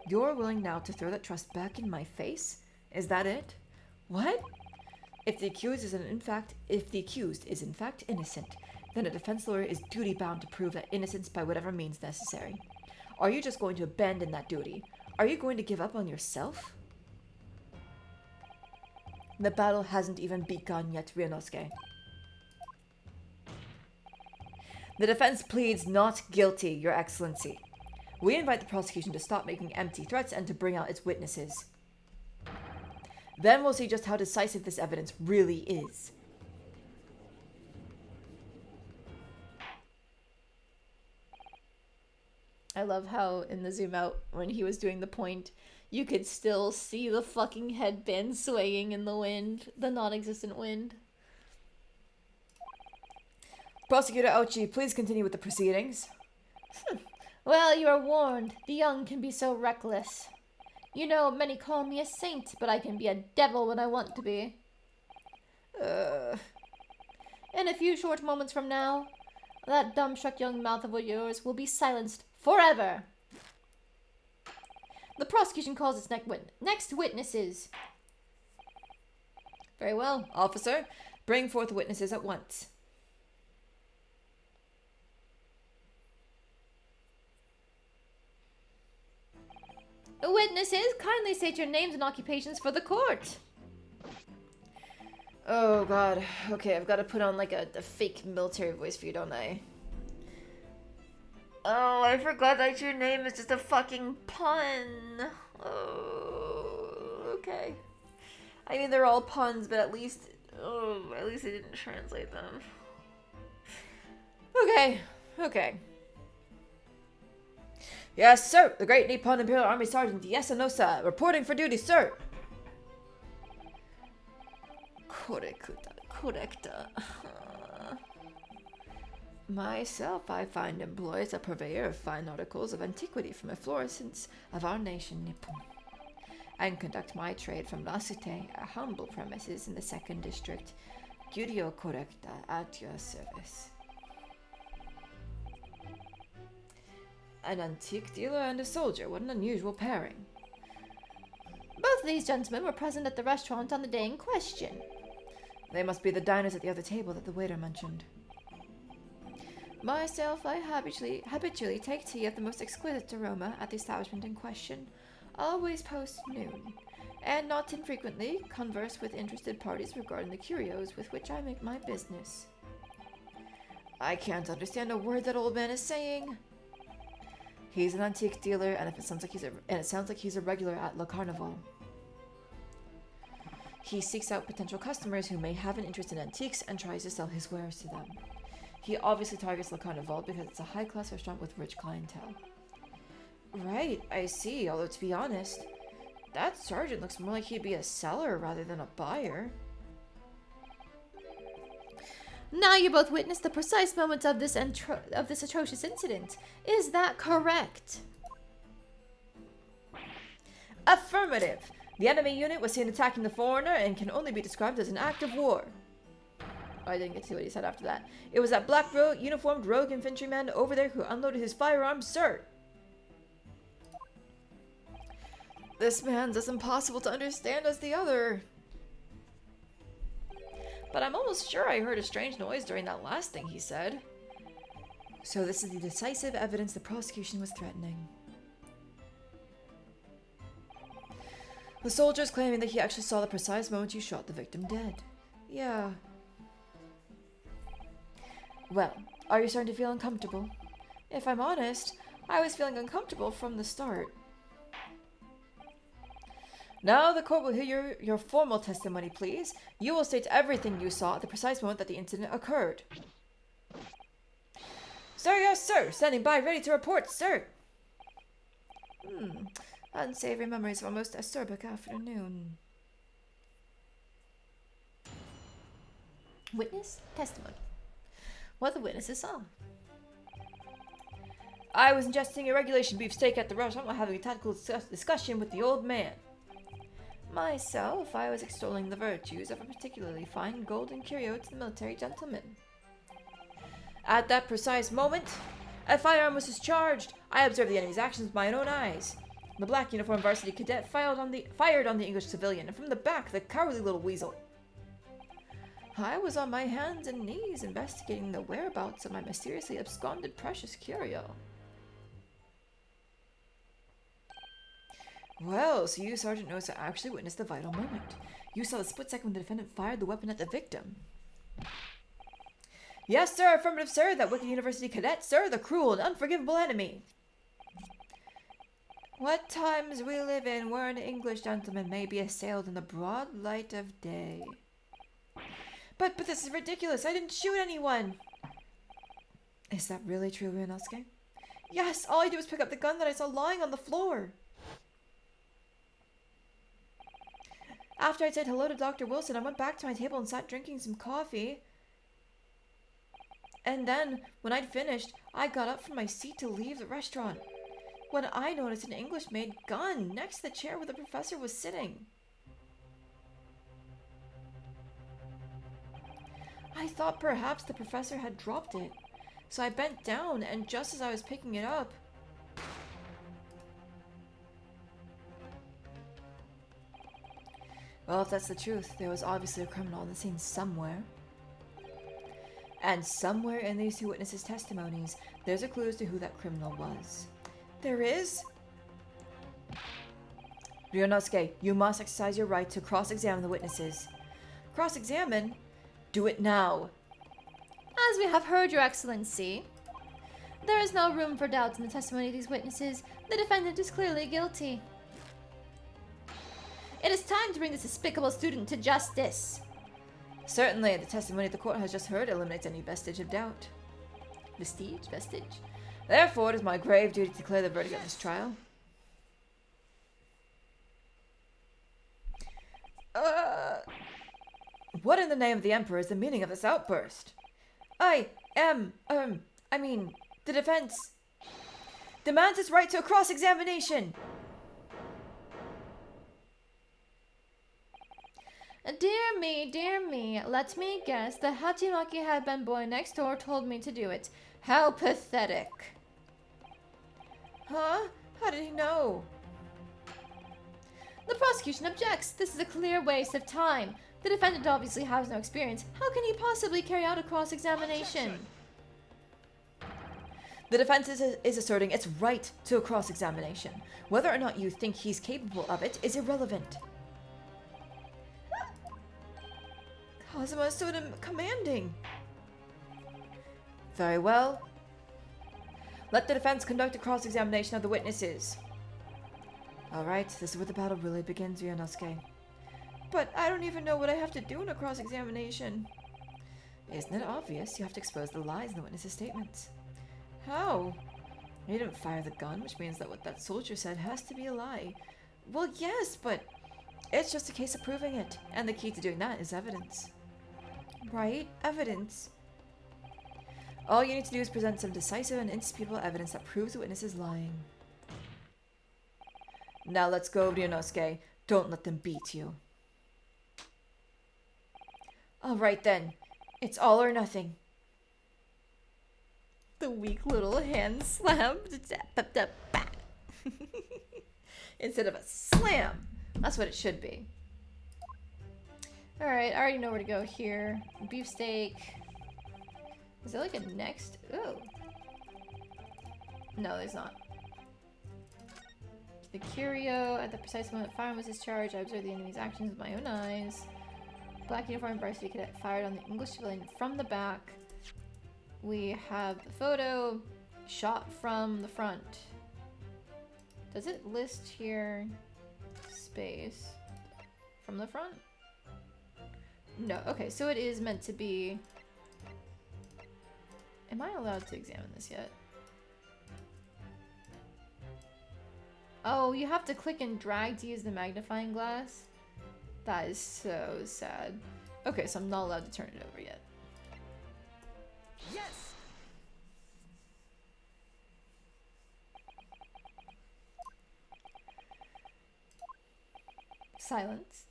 you're willing now to throw that trust back in my face? Is that it? What? If the accused is in fact innocent, then a defense lawyer is duty-bound to prove that innocence by whatever means necessary. Are you just going to abandon that duty? Are you going to give up on yourself? The battle hasn't even begun yet, Ryunosuke. The defense pleads not guilty, Your Excellency. We invite the prosecution to stop making empty threats and to bring out its witnesses. Then we'll see just how decisive this evidence really is. I love how in the zoom out, when he was doing the point, you could still see the fucking headband swaying in the wind, the non-existent wind. Prosecutor Ouchi, please continue with the proceedings. Well, you are warned. The young can be so reckless. You know, many call me a saint, but I can be a devil when I want to be. In a few short moments from now, that dumbstruck young mouth of yours will be silenced forever. The prosecution calls its next witnesses. Very well, officer. Bring forth the witnesses at once. Witnesses, kindly state your names and occupations for the court. Oh god. Okay, I've got to put on like a fake military voice for you, don't I? Oh, I forgot that your name is just a fucking pun. Oh, okay. I mean, they're all puns, but at least I didn't translate them. Okay. Yes, sir. The Great Nippon Imperial Army Sergeant Yasunosa, reporting for duty, sir. Correcta. Myself, I find employed as a purveyor of fine articles of antiquity from a florissants of our nation, Nippon, and conduct my trade from Nasute, a humble premises in the 2nd District. Gyurio Correcta, at your service. An antique dealer and a soldier, what an unusual pairing. Both of these gentlemen were present at the restaurant on the day in question. They must be the diners at the other table that the waiter mentioned. Myself, I habitually take tea of the most exquisite aroma at the establishment in question, always post noon, and not infrequently converse with interested parties regarding the curios with which I make my business. I can't understand a word that old man is saying. He's an antique dealer, and it sounds like he's a regular at Le Carnival. He seeks out potential customers who may have an interest in antiques and tries to sell his wares to them. He obviously targets Le Carnival because it's a high-class restaurant with rich clientele. Right, I see, although to be honest, that sergeant looks more like he'd be a seller rather than a buyer. Now you both witnessed the precise moments of this atrocious incident. Is that correct? Affirmative! The enemy unit was seen attacking the foreigner and can only be described as an act of war. I didn't get to see what he said after that. It was that black uniformed rogue infantryman over there who unloaded his firearms, sir. This man's as impossible to understand as the other. But I'm almost sure I heard a strange noise during that last thing he said. So this is the decisive evidence the prosecution was threatening. The soldier's claiming that he actually saw the precise moment you shot the victim dead. Yeah. Well, are you starting to feel uncomfortable? If I'm honest, I was feeling uncomfortable from the start. Now the court will hear your formal testimony, please. You will state everything you saw at the precise moment that the incident occurred. Sir, yes, sir. Standing by, ready to report, sir. Unsavory memories of a most acerbic afternoon. Witness testimony. What the witnesses saw. I was ingesting a regulation beefsteak at the restaurant while having a tactical discussion with the old man. Myself, I was extolling the virtues of a particularly fine golden curio to the military gentleman. At that precise moment, a firearm was discharged. I observed the enemy's actions with my own eyes. The black uniformed varsity cadet fired on the English civilian, and from the back, the cowardly little weasel. I was on my hands and knees investigating the whereabouts of my mysteriously absconded precious curio. Well, so you, Sergeant Nosa, actually witnessed the vital moment. You saw the split second when the defendant fired the weapon at the victim. Yes, sir, affirmative, sir, that wicked university cadet, sir, the cruel and unforgivable enemy. What times we live in where an English gentleman may be assailed in the broad light of day. But this is ridiculous. I didn't shoot anyone. Is that really true, Ryunosuke? Yes, all I did was pick up the gun that I saw lying on the floor. After I said hello to Dr. Wilson, I went back to my table and sat drinking some coffee. And then, when I'd finished, I got up from my seat to leave the restaurant, when I noticed an English-made gun next to the chair where the professor was sitting. I thought perhaps the professor had dropped it, so I bent down, and just as I was picking it up, well, if that's the truth, there was obviously a criminal on the scene somewhere. And somewhere in these two witnesses' testimonies, there's a clue as to who that criminal was. There is? Ryunosuke, you must exercise your right to cross-examine the witnesses. Cross-examine? Do it now. As we have heard, Your Excellency, there is no room for doubt in the testimony of these witnesses. The defendant is clearly guilty. It is time to bring this despicable student to justice. Certainly, the testimony the court has just heard eliminates any vestige of doubt. Vestige? Therefore, it is my grave duty to declare the verdict of this trial. What in the name of the Emperor is the meaning of this outburst? The defense demands its right to a cross-examination. Dear me, let me guess, the Hachimaki headband boy next door told me to do it. How pathetic. Huh? How did he know? The prosecution objects. This is a clear waste of time. The defendant obviously has no experience. How can he possibly carry out a cross-examination? The defense is asserting its right to a cross-examination. Whether or not you think he's capable of it is irrelevant. Kazuma is so commanding. Very well. Let the defense conduct a cross-examination of the witnesses. Alright, this is where the battle really begins, Ryunosuke. But I don't even know what I have to do in a cross-examination. Isn't it obvious? You have to expose the lies in the witnesses' statements. How? You didn't fire the gun, which means that what that soldier said has to be a lie. Well, yes, but it's just a case of proving it. And the key to doing that is evidence. Right? Evidence. All you need to do is present some decisive and indisputable evidence that proves the witness is lying. Now let's go, Ryunosuke. Don't let them beat you. Alright then. It's all or nothing. The weak little hand slam. Instead of a slam. That's what it should be. Alright, I already know where to go here. Beefsteak. Is there like a next? Ooh. No, there's not. The curio. At the precise moment firearm was discharged, I observed the enemy's actions with my own eyes. Black uniform varsity cadet fired on the English civilian from the back. We have the photo shot from the front. Does it list here space from the front? No. Okay, so it is meant to be. Am I allowed to examine this yet? Oh, you have to click and drag to use the magnifying glass? That is so sad. Okay, so I'm not allowed to turn it over yet. Yes! Silence.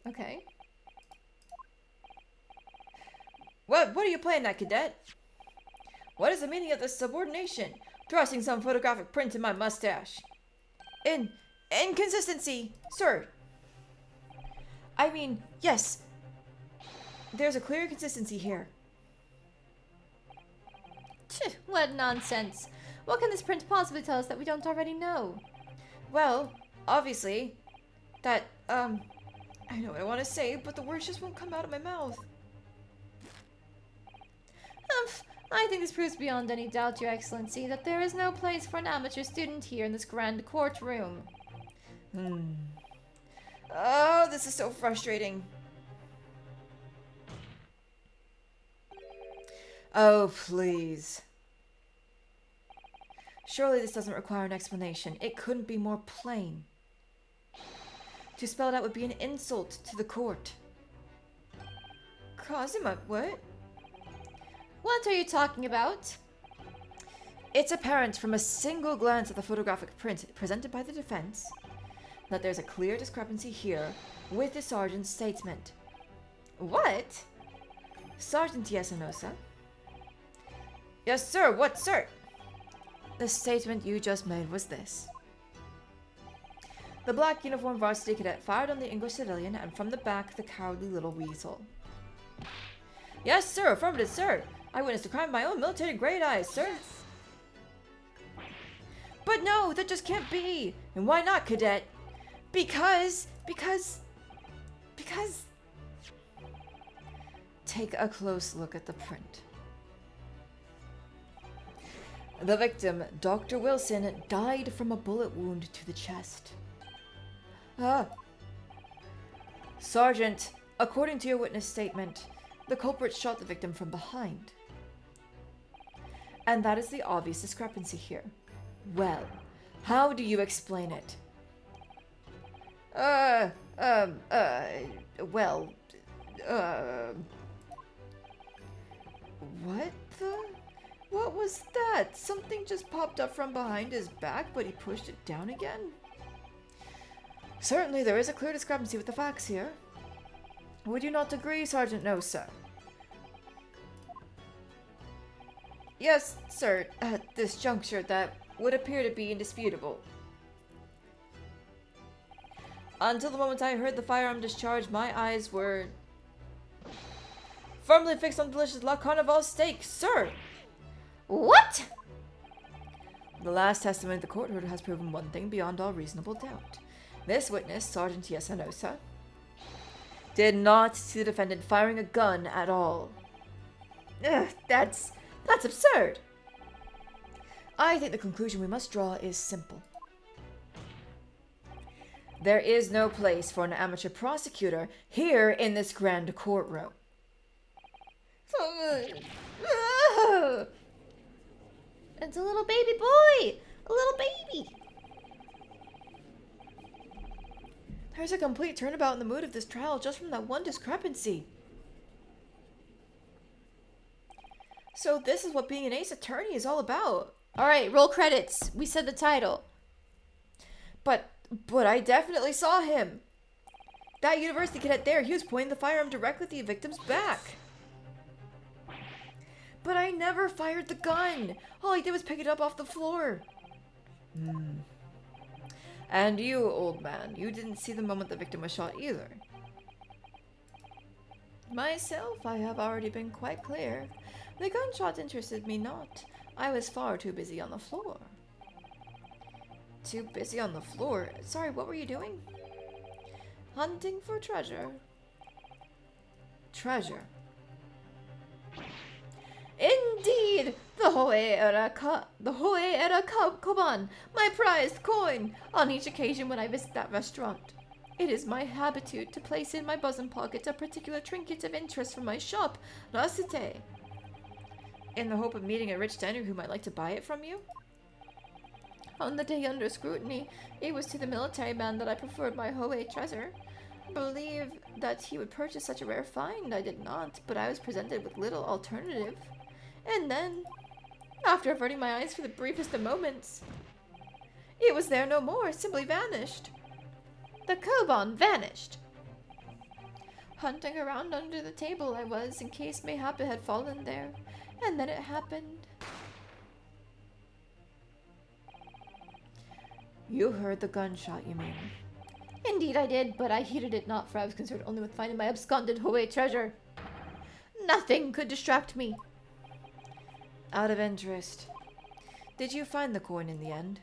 Okay. What are you playing at, cadet? What is the meaning of this subordination? Thrusting some photographic print in my mustache. Inconsistency, sir. I mean, yes. There's a clear consistency here. What nonsense. What can this print possibly tell us that we don't already know? Well, obviously, that, I know what I want to say, but the words just won't come out of my mouth. I think this proves beyond any doubt, Your Excellency, that there is no place for an amateur student here in this grand courtroom. Oh, this is so frustrating. Oh, please. Surely this doesn't require an explanation. It couldn't be more plain. To spell it out would be an insult to the court. Kazuma, what? What are you talking about? It's apparent from a single glance at the photographic print presented by the defense that there's a clear discrepancy here with the sergeant's statement. What? Sergeant Yasanosa? Yes, sir. What, sir? The statement you just made was this. The black uniformed varsity cadet fired on the English civilian, and from the back, the cowardly little weasel. Yes, sir. Affirmative, sir. I witnessed a crime with my own military-grade eyes, sir. Yes. But no, that just can't be. And why not, cadet? Because... Take a close look at the print. The victim, Dr. Wilson, died from a bullet wound to the chest. Sergeant, according to your witness statement, the culprit shot the victim from behind. And that is the obvious discrepancy here. Well, how do you explain it? What the? What was that? Something just popped up from behind his back, but he pushed it down again? Certainly, there is a clear discrepancy with the facts here. Would you not agree, Sergeant Nosa? Yes, sir. At this juncture, that would appear to be indisputable. Until the moment I heard the firearm discharge, my eyes were firmly fixed on delicious La Carnival steak, sir! What? The last testimony the court heard has proven one thing beyond all reasonable doubt. This witness, Sergeant Yasanosa, did not see the defendant firing a gun at all. Ugh, that's absurd. I think the conclusion we must draw is simple. There is no place for an amateur prosecutor here in this grand courtroom. It's a little baby boy! A little baby! There's a complete turnabout in the mood of this trial just from that one discrepancy. So this is what being an ace attorney is all about. Alright, roll credits. We said the title. But I definitely saw him. That university cadet there, he was pointing the firearm directly at the victim's back. But I never fired the gun. All I did was pick it up off the floor. And you, old man, you didn't see the moment the victim was shot either. Myself, I have already been quite clear. The gunshot interested me not. I was far too busy on the floor. Too busy on the floor? Sorry, what were you doing? Hunting for treasure. Treasure? Indeed! The Hoe Era Koban, my prized coin, on each occasion when I visit that restaurant. It is my habitude to place in my bosom pocket a particular trinket of interest from my shop, Rasite. In the hope of meeting a rich diner who might like to buy it from you? On the day under scrutiny, it was to the military man that I preferred my Hoe treasure. I believe that he would purchase such a rare find. I did not, but I was presented with little alternative. And then, after averting my eyes for the briefest of moments, it was there no more, simply vanished. The koban vanished. Hunting around under the table I was, in case mayhap it had fallen there. And then it happened. You heard the gunshot, you mean? Indeed I did, but I heeded it not, for I was concerned only with finding my absconded Hoei treasure. Nothing could distract me. Out of interest, did you find the coin in the end?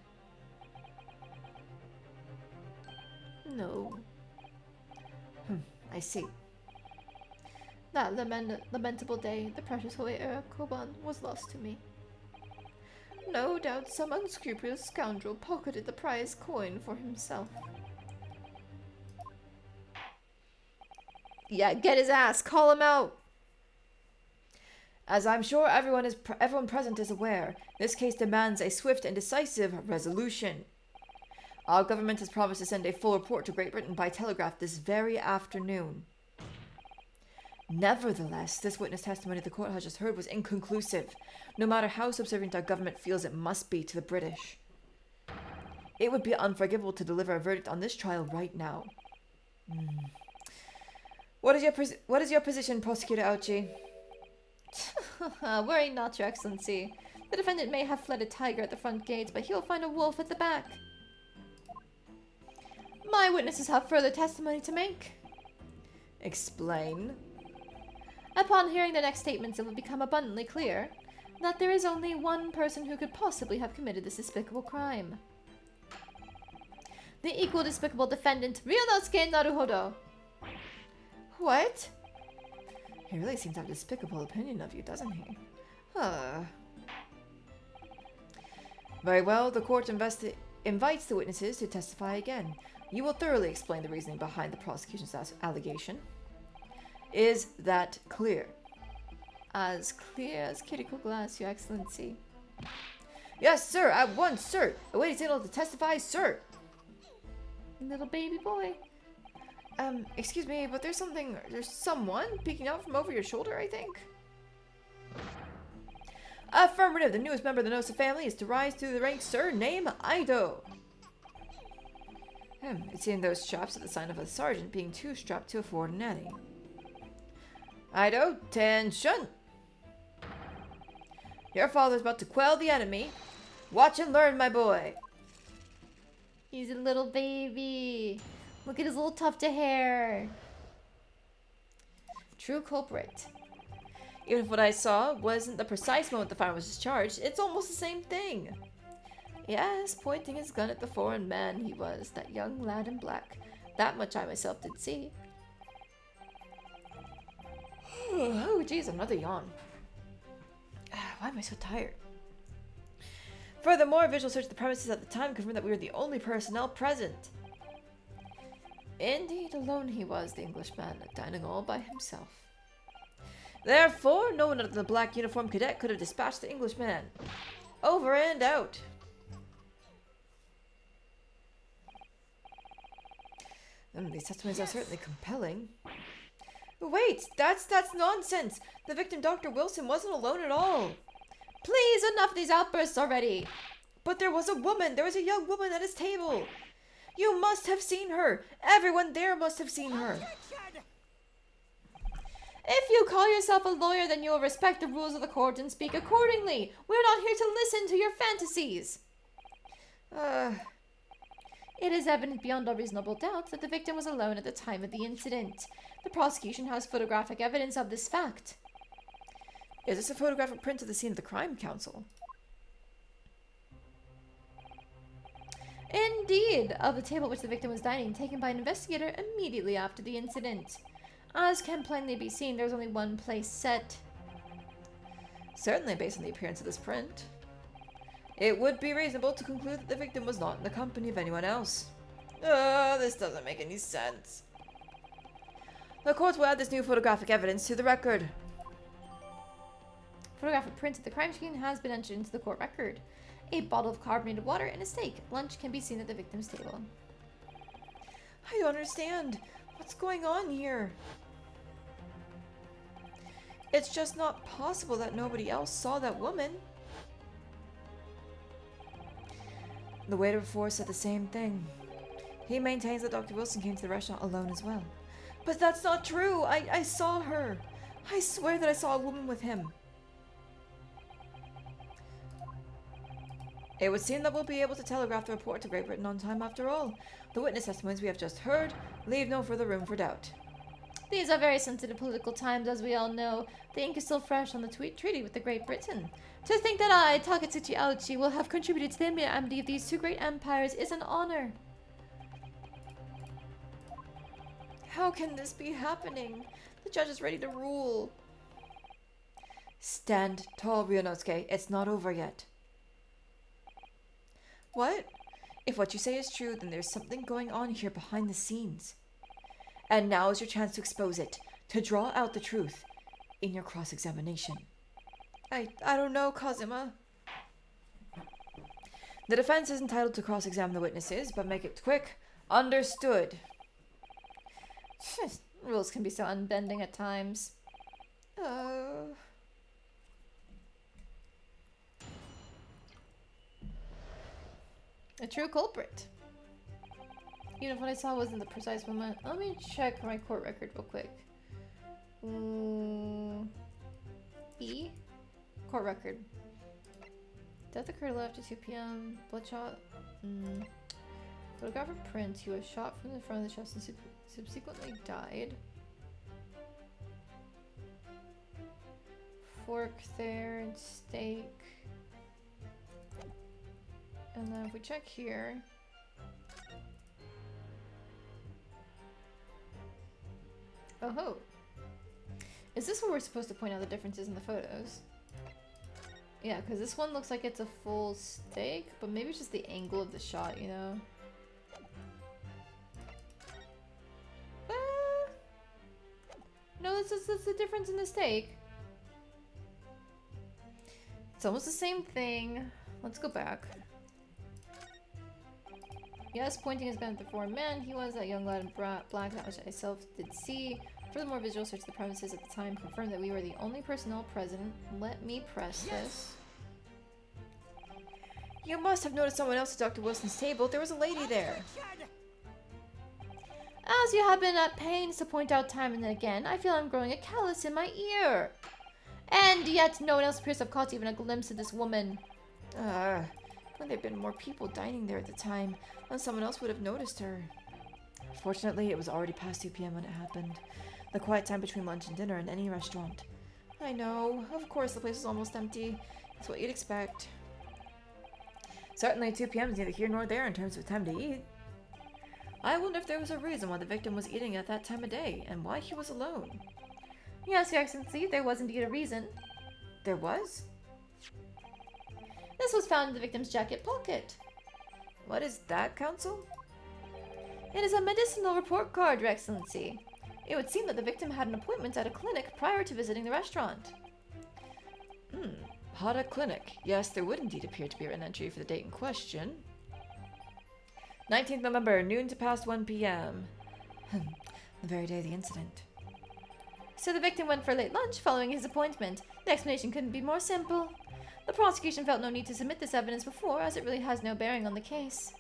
No. I see. That lamentable day, the precious Hoei koban was lost to me. No doubt some unscrupulous scoundrel pocketed the prize coin for himself. Yeah, get his ass. Call him out. As I'm sure everyone present is aware, this case demands a swift and decisive resolution. Our government has promised to send a full report to Great Britain by telegraph this very afternoon. Nevertheless, this witness testimony the court has just heard was inconclusive, no matter how subservient our government feels it must be to the British. It would be unforgivable to deliver a verdict on this trial right now. What is your position, Prosecutor Ouchi? Worry not, Your Excellency. The defendant may have fled a tiger at the front gate, but he'll find a wolf at the back. My witnesses have further testimony to make. Explain. Upon hearing the next statements, it will become abundantly clear that there is only one person who could possibly have committed this despicable crime. The equal despicable defendant, Ryunosuke Naruhodo. What? He really seems to have a despicable opinion of you, doesn't he? Very well, the court invites the witnesses to testify again. You will thoroughly explain the reasoning behind the prosecution's allegation. Is that clear? As clear as Kiriko glass, Your Excellency. Yes, sir, at once, sir. Awaiting signal to testify, sir. Little baby boy. Excuse me, but there's someone peeking out from over your shoulder, I think. Affirmative, the newest member of the Nosa family is to rise through the ranks, sir. Name, Aido. It's seeing those straps at the sign of a sergeant being too strapped to afford a nanny. Aido, tension! Your father's about to quell the enemy. Watch and learn, my boy. He's a little baby. Look at his little tuft of hair. True culprit. Even if what I saw wasn't the precise moment the fire was discharged, it's almost the same thing. Yes, pointing his gun at the foreign man he was, that young lad in black. That much I myself did see. Oh, jeez, another yawn. Why am I so tired? Furthermore, visual search of the premises at the time confirmed that we were the only personnel present. Indeed, alone he was, the Englishman, dining all by himself. Therefore, no one other than the black uniformed cadet could have dispatched the Englishman. Over and out. These testimonies are certainly compelling. Wait, that's nonsense. The victim, Dr. Wilson, wasn't alone at all. Please, enough of these outbursts already. But there was a woman. There was a young woman at his table. You must have seen her. Everyone there must have seen her. If you call yourself a lawyer, then you will respect the rules of the court and speak accordingly. We're not here to listen to your fantasies. It is evident beyond all reasonable doubt that the victim was alone at the time of the incident. The prosecution has photographic evidence of this fact. Is this a photographic print of the scene of the crime, counsel? Indeed, of the table at which the victim was dining, taken by an investigator immediately after the incident. As can plainly be seen, there was only one place set. Certainly, based on the appearance of this print, it would be reasonable to conclude that the victim was not in the company of anyone else. This doesn't make any sense. The court will add this new photographic evidence to the record. Photographic print of the crime scene has been entered into the court record. A bottle of carbonated water and a steak. Lunch can be seen at the victim's table. I don't understand. What's going on here? It's just not possible that nobody else saw that woman. The waiter before said the same thing. He maintains that Dr. Wilson came to the restaurant alone as well. But that's not true! I saw her! I swear that I saw a woman with him. It would seem that we'll be able to telegraph the report to Great Britain on time after all. The witness testimonies we have just heard leave no further room for doubt. These are very sensitive political times, as we all know. The ink is still fresh on the treaty with the Great Britain. To think that I, Takatsuchi Aochi, will have contributed to the amity of these two great empires is an honor. How can this be happening? The judge is ready to rule. Stand tall, Ryunosuke. It's not over yet. What? If what you say is true, then there's something going on here behind the scenes. And now is your chance to expose it, to draw out the truth in your cross-examination. I don't know, Kazuma. The defense is entitled to cross-examine the witnesses, but make it quick. Understood. Rules can be so unbending at times. A true culprit. Even if what I saw wasn't the precise moment. Let me check my court record real quick. E? Court record. Death occurred after 2 p.m. Bloodshot. Photographer print. He was shot from the front of the chest and subsequently died. Fork there and steak. And then if we check here. Oh ho. Is this where we're supposed to point out the differences in the photos? Yeah, because this one looks like it's a full steak, but maybe it's just the angle of the shot, you know? No, that's the difference in the steak. It's almost the same thing. Let's go back. Yes, pointing his gun at the foreign man. He was that young lad in black, that which I self did see. Furthermore, visual search of the premises at the time confirmed that we were the only personnel present. Let me press this. You must have noticed someone else at Dr. Wilson's table. There was a lady there. As you have been at pains to point out time and again, I feel I'm growing a callus in my ear. And yet no one else appears to have caught even a glimpse of this woman. When there'd been more people dining there at the time, then someone else would have noticed her. Fortunately, it was already past 2 p.m. when it happened. The quiet time between lunch and dinner in any restaurant. I know. Of course, the place was almost empty. It's what you'd expect. Certainly, 2 p.m. is neither here nor there in terms of time to eat. I wonder if there was a reason why the victim was eating at that time of day, and why he was alone. Yes, Your Excellency, there was indeed a reason. There was? This was found in the victim's jacket pocket. What is that, Counsel? It is a medicinal report card, Your Excellency. It would seem that the victim had an appointment at a clinic prior to visiting the restaurant. Hada Clinic. Yes, there would indeed appear to be an entry for the date in question. 19th November, noon to past 1 p.m. The very day of the incident. So the victim went for late lunch following his appointment. The explanation couldn't be more simple. The prosecution felt no need to submit this evidence before, as it really has no bearing on the case.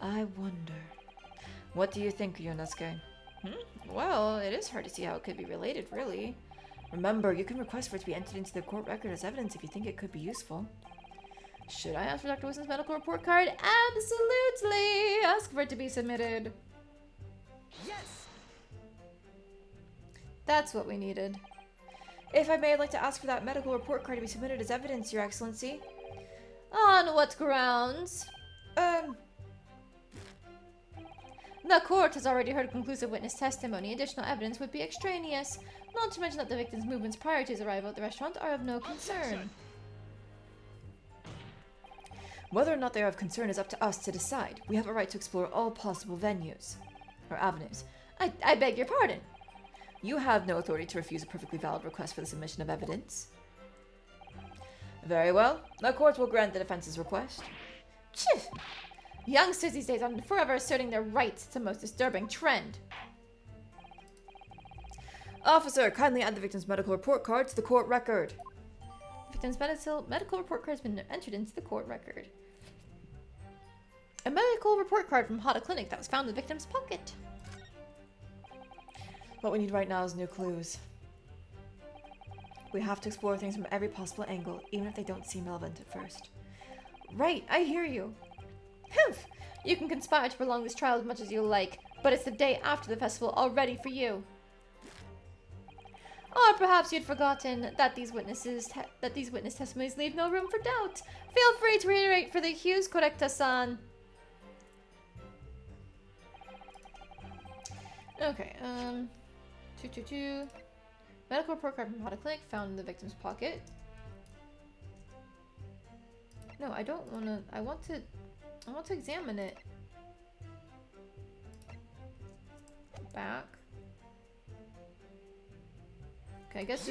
I wonder. What do you think, Ryunosuke? Well, it is hard to see how it could be related, really. Remember, you can request for it to be entered into the court record as evidence if you think it could be useful. Should I ask for Dr. Wilson's medical report card? Absolutely! Ask for it to be submitted. Yes! That's what we needed. If I may, I'd like to ask for that medical report card to be submitted as evidence, Your Excellency. On what grounds? The court has already heard conclusive witness testimony. Additional evidence would be extraneous. Not to mention that the victim's movements prior to his arrival at the restaurant are of no concern. Whether or not they are of concern is up to us to decide. We have a right to explore all possible venues. Or avenues. I beg your pardon. You have no authority to refuse a perfectly valid request for the submission of evidence. Very well. The court will grant the defense's request. Phew. Youngsters these days are forever asserting their rights. It's a most disturbing trend. Officer, kindly add the victim's medical report card to the court record. The victim's medical report card has been entered into the court record. A medical report card from Hada Clinic that was found in the victim's pocket. What we need right now is new clues. We have to explore things from every possible angle, even if they don't seem relevant at first. Right, I hear you. Humph! You can conspire to prolong this trial as much as you like, but it's the day after the festival already for you. Or perhaps you'd forgotten that these witness testimonies leave no room for doubt. Feel free to reiterate for the accused, Correcta-san. Okay, 222. Medical report card from Hada Clinic found in the victim's pocket. No, I don't want to. I want to examine it. Back. Okay, I guess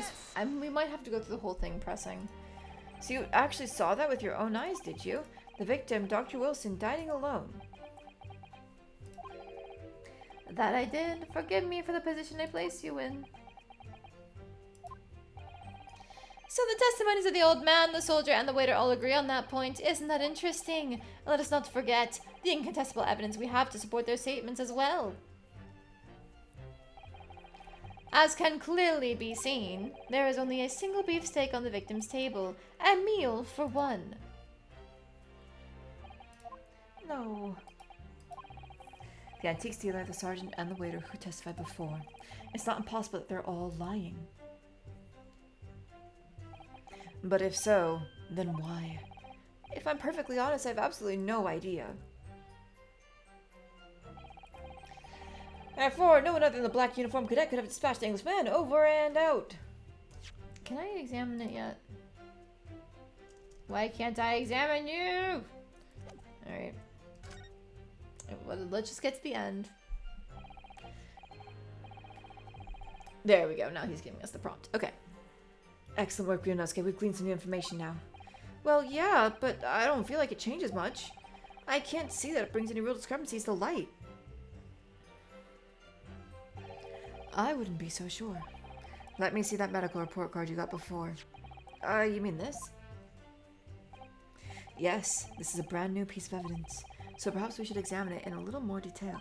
we might have to go through the whole thing pressing. So you actually saw that with your own eyes, did you? The victim, Dr. Wilson, dining alone. That I did. Forgive me for the position I placed you in. So the testimonies of the old man, the soldier, and the waiter all agree on that point. Isn't that interesting? Let us not forget the incontestable evidence we have to support their statements as well. As can clearly be seen, there is only a single beefsteak on the victim's table. A meal for one. No. The antiques dealer, the sergeant, and the waiter who testified before. It's not impossible that they're all lying. But if so, then why? If I'm perfectly honest, I have absolutely no idea. Therefore, no one other than the black uniformed cadet could have dispatched the Englishman over and out. Can I examine it yet? Why can't I examine you? Alright. Well, let's just get to the end. There we go. Now he's giving us the prompt. Okay. Excellent work, Ryunosuke. We've gleaned some new information now. Well, yeah, but I don't feel like it changes much. I can't see that it brings any real discrepancies to light. I wouldn't be so sure. Let me see that medical report card you got before. You mean this? Yes, this is a brand new piece of evidence, so perhaps we should examine it in a little more detail.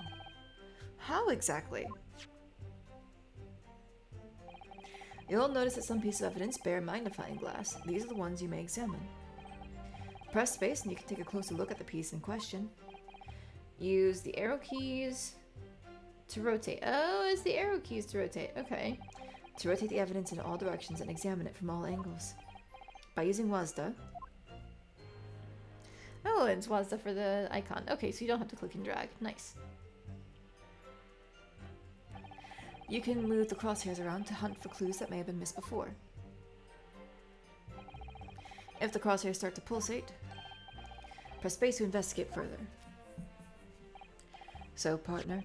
How exactly? You'll notice that some pieces of evidence bear a magnifying glass. These are the ones you may examine. Press space and you can take a closer look at the piece in question. Use the arrow keys to rotate. Oh, it's the arrow keys to rotate. Okay. To rotate the evidence in all directions and examine it from all angles. By using WASDA. Oh, it's WASDA for the icon. Okay, so you don't have to click and drag. Nice. You can move the crosshairs around to hunt for clues that may have been missed before. If the crosshairs start to pulsate, press space to investigate further. So, partner,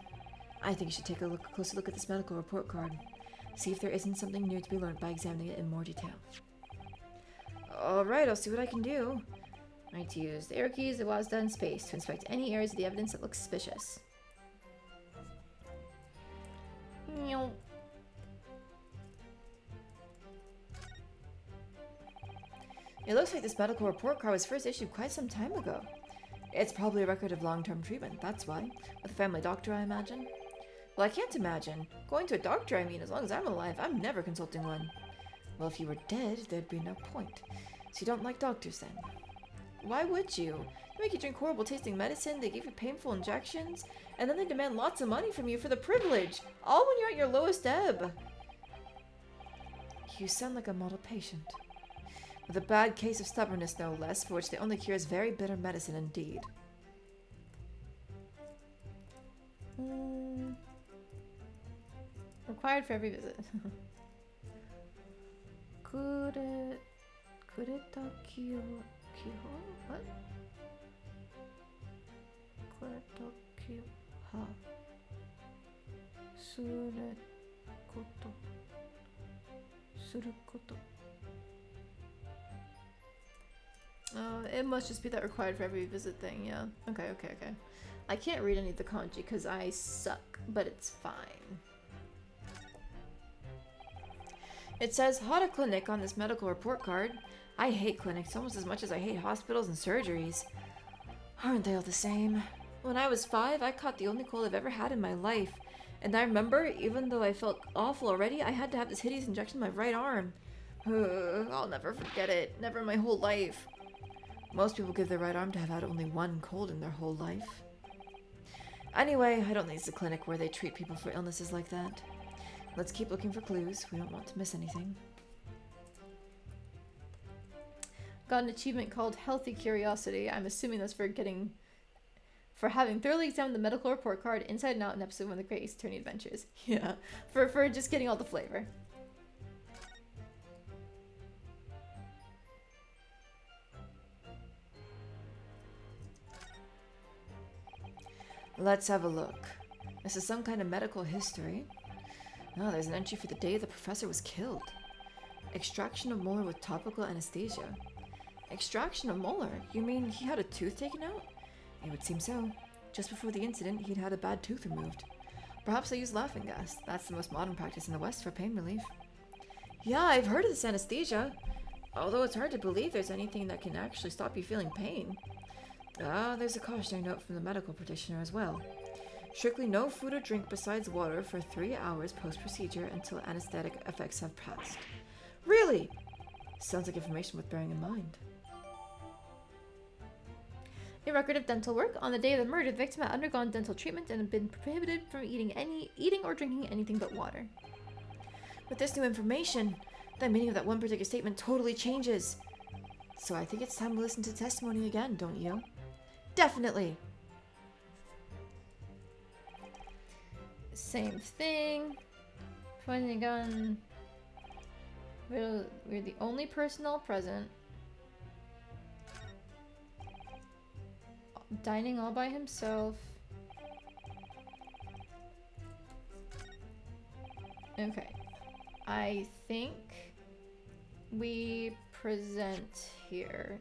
I think you should take a closer look at this medical report card. See if there isn't something new to be learned by examining it in more detail. Alright, I'll see what I can do. I need to use the arrow keys, the WASDA, and space to inspect any areas of the evidence that look suspicious. It looks like this medical report card was first issued quite some time ago. It's probably a record of long-term treatment, that's why. With a family doctor, I imagine. Well, I can't imagine. Going to a doctor, I mean, as long as I'm alive, I'm never consulting one. Well, if you were dead, there'd be no point. So you don't like doctors, then? Why would you? They make you drink horrible tasting medicine, they give you painful injections, and then they demand lots of money from you for the privilege, all when you're at your lowest ebb. You sound like a model patient. With a bad case of stubbornness, no less, for which the only cure is very bitter medicine indeed. Required for every visit. What? It must just be that required for every visit thing, yeah. Okay. I can't read any of the kanji because I suck, but it's fine. It says Hada Clinic on this medical report card. I hate clinics almost as much as I hate hospitals and surgeries. Aren't they all the same? When I was 5, I caught the only cold I've ever had in my life. And I remember, even though I felt awful already, I had to have this hideous injection in my right arm. I'll never forget it. Never in my whole life. Most people give their right arm to have had only one cold in their whole life. Anyway, I don't think it's a clinic where they treat people for illnesses like that. Let's keep looking for clues. We don't want to miss anything. Got an achievement called Healthy Curiosity. I'm assuming that's for having thoroughly examined the medical report card inside and out in episode 1 of the Great Ace Attorney Adventures. Yeah. For just getting all the flavor. Let's have a look. This is some kind of medical history. Oh, there's an entry for the day the professor was killed. Extraction of molar with topical anesthesia. Extraction of molar? You mean he had a tooth taken out? It would seem so. Just before the incident, he'd had a bad tooth removed. Perhaps they use laughing gas. That's the most modern practice in the West for pain relief. Yeah, I've heard of this anesthesia. Although it's hard to believe there's anything that can actually stop you feeling pain. There's a cautionary note from the medical practitioner as well. Strictly no food or drink besides water for 3 hours post-procedure until anesthetic effects have passed. Really? Sounds like information worth bearing in mind. A record of dental work. On the day of the murder, the victim had undergone dental treatment and had been prohibited from eating or drinking anything but water. With this new information, the meaning of that one particular statement totally changes. So I think it's time to listen to testimony again, don't you? Definitely. Same thing. Pointing a gun. We're the only personnel present. Dining all by himself. Okay. I think we present here.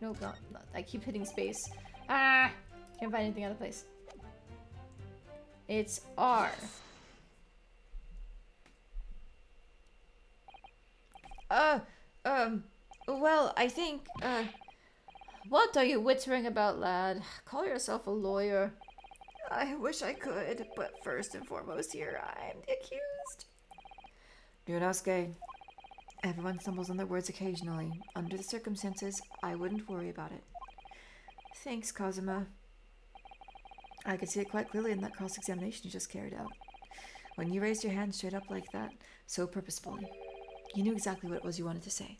Nope, not. I keep hitting space. Ah! Can't find anything out of place. It's R. Well, I think, What are you wittering about, lad? Call yourself a lawyer. I wish I could, but first and foremost here, I'm the accused. Ryunosuke, everyone stumbles on their words occasionally. Under the circumstances, I wouldn't worry about it. Thanks, Kazuma. I could see it quite clearly in that cross-examination you just carried out. When you raised your hand straight up like that, so purposefully, you knew exactly what it was you wanted to say.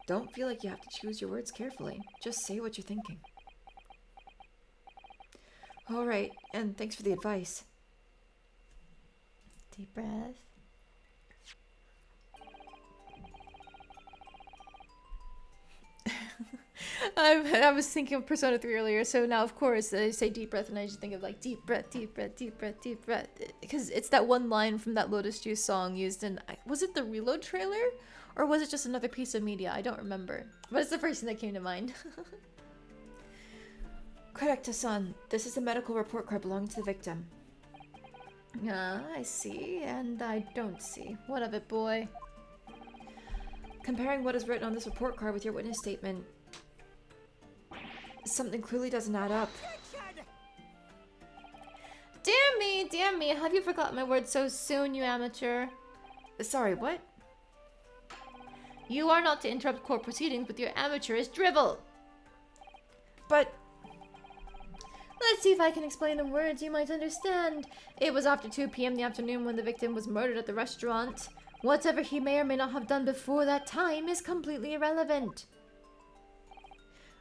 Don't feel like you have to choose your words carefully. Just say what you're thinking. All right, and thanks for the advice. Deep breath. I was thinking of Persona 3 earlier, so now of course they say deep breath and I just think of like deep breath, deep breath, deep breath, deep breath. Because it's that one line from that Lotus Juice song used in, was it the Reload trailer? Or was it just another piece of media? I don't remember. But it's the first thing that came to mind. Correcto-san, this is a medical report card belonging to the victim. I see, and I don't see. What of it, boy? Comparing what is written on this report card with your witness statement, something clearly doesn't add up. Dear me, have you forgotten my words so soon, you amateur? Sorry, what? You are not to interrupt court proceedings with your amateurish drivel. But... Let's see if I can explain in words you might understand. It was after 2 p.m. in the afternoon when the victim was murdered at the restaurant. Whatever he may or may not have done before that time is completely irrelevant.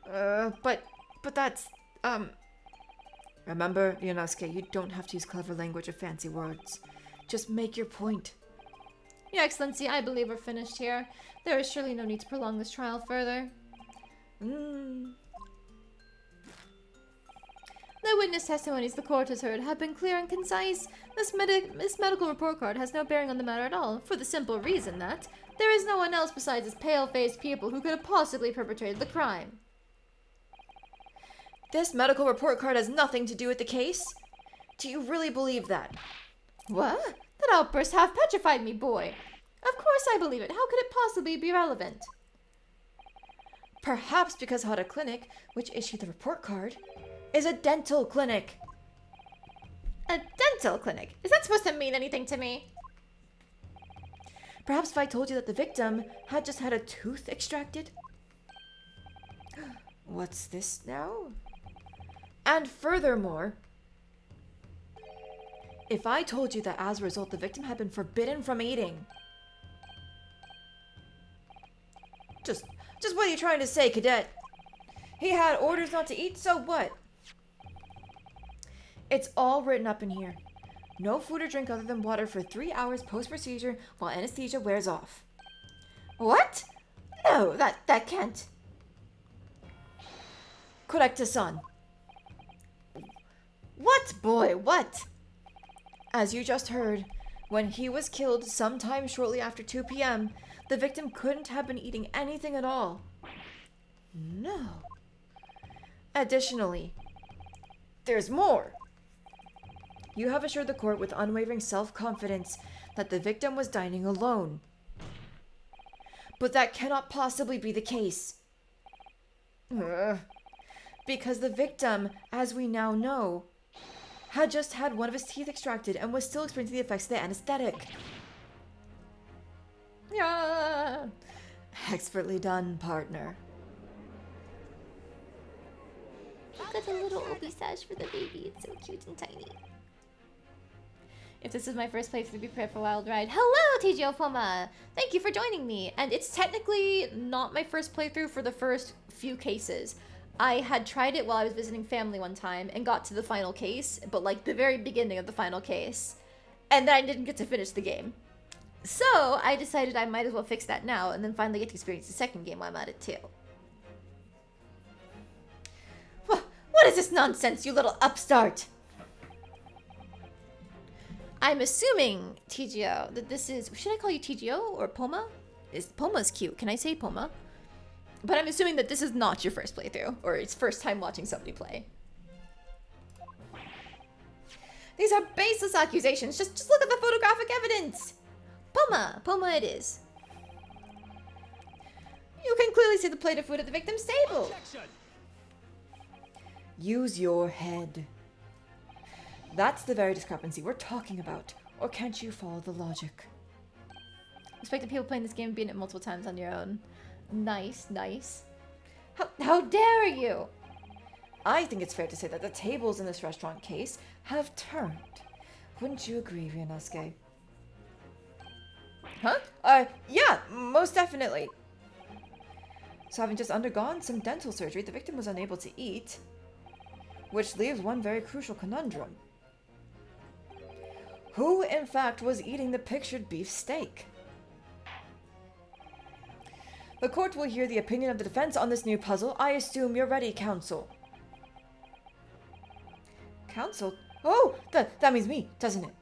But that's, Remember, Ryunosuke, you don't have to use clever language or fancy words. Just make your point. Your Excellency, I believe we're finished here. There is surely no need to prolong this trial further. The witness testimonies the court has heard have been clear and concise. This medical report card has no bearing on the matter at all, for the simple reason that there is no one else besides this pale-faced pupil who could have possibly perpetrated the crime. This medical report card has nothing to do with the case? Do you really believe that? What? That outburst half petrified me, boy. Of course I believe it. How could it possibly be relevant? Perhaps because Hada Clinic, which issued the report card, is a dental clinic. A dental clinic? Is that supposed to mean anything to me? Perhaps if I told you that the victim had just had a tooth extracted? What's this now? And furthermore, if I told you that as a result the victim had been forbidden from eating. Just what are you trying to say, cadet? He had orders not to eat, so what? It's all written up in here. No food or drink other than water for 3 hours post-procedure while anesthesia wears off. What? No, that can't. Correcto-san. What, boy, what? As you just heard, when he was killed sometime shortly after 2 p.m., the victim couldn't have been eating anything at all. No. Additionally, there's more. You have assured the court with unwavering self-confidence that the victim was dining alone. But that cannot possibly be the case. Because the victim, as we now know, had just had one of his teeth extracted and was still experiencing the effects of the anesthetic. Yeah. Expertly done, partner. Look at the little obi sash for the baby. It's so cute and tiny. If this is my first playthrough, be prepared for a wild ride. Hello, TGO Poma! Thank you for joining me. And it's technically not my first playthrough for the first few cases. I had tried it while I was visiting family one time and got to the final case, but like the very beginning of the final case. And then I didn't get to finish the game. So I decided I might as well fix that now and then finally get to experience the second game while I'm at it too. What is this nonsense, you little upstart? I'm assuming, TGO, that this is... Should I call you TGO or Poma? Poma's cute. Can I say Poma? But I'm assuming that this is not your first playthrough, or it's first time watching somebody play. These are baseless accusations. Just look at the photographic evidence. Poma it is. You can clearly see the plate of food at the victim's table. Objection! Use your head. That's the very discrepancy we're talking about. Or can't you follow the logic? Expected people playing this game beating it multiple times on your own. Nice. How dare you? I think it's fair to say that the tables in this restaurant case have turned. Wouldn't you agree, Ryunosuke? Huh? Yeah, most definitely. So having just undergone some dental surgery, the victim was unable to eat, which leaves one very crucial conundrum. Who, in fact, was eating the pictured beef steak? The court will hear the opinion of the defense on this new puzzle. I assume you're ready, counsel. Counsel? Oh, that means me, doesn't it?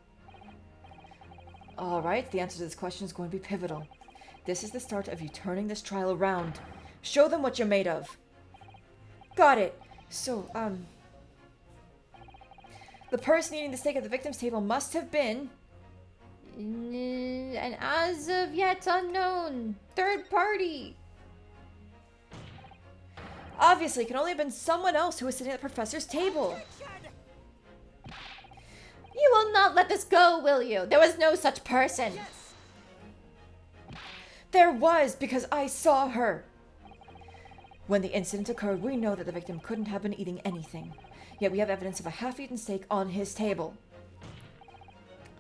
Alright, the answer to this question is going to be pivotal. This is the start of you turning this trial around. Show them what you're made of. Got it. So, the person eating the steak at the victim's table must have been... An as of yet unknown third party. Obviously, it can only have been someone else who was sitting at the professor's table. You will not let this go, will you? There was no such person. Yes! There was, because I saw her. When the incident occurred, we know that the victim couldn't have been eating anything. Yet we have evidence of a half-eaten steak on his table.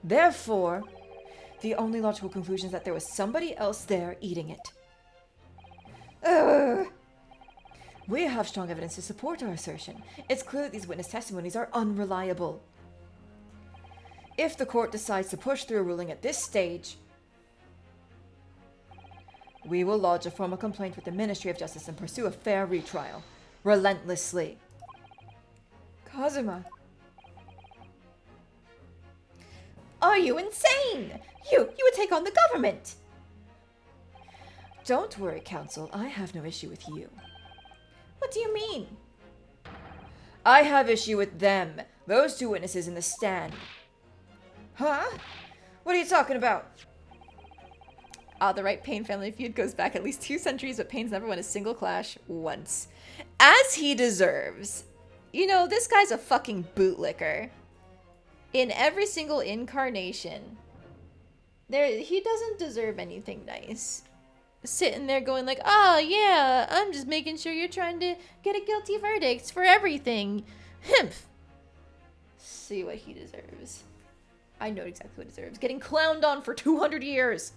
Therefore, the only logical conclusion is that there was somebody else there eating it. Ugh. We have strong evidence to support our assertion. It's clear that these witness testimonies are unreliable. If the court decides to push through a ruling at this stage, we will lodge a formal complaint with the Ministry of Justice and pursue a fair retrial. Relentlessly. Kazuma. Are you insane? You would take on the government. Don't worry, counsel. I have no issue with you. What do you mean? I have issue with them. Those two witnesses in the stand. Huh? What are you talking about? Ah, the right Pain family feud goes back at least 2 centuries, but Pain's never won a single clash once. As he deserves. You know, this guy's a fucking bootlicker. In every single incarnation. He doesn't deserve anything nice. Sitting there going like, oh yeah, I'm just making sure you're trying to get a guilty verdict for everything. Himph. See what he deserves. I know exactly what he deserves. Getting clowned on for 200 years.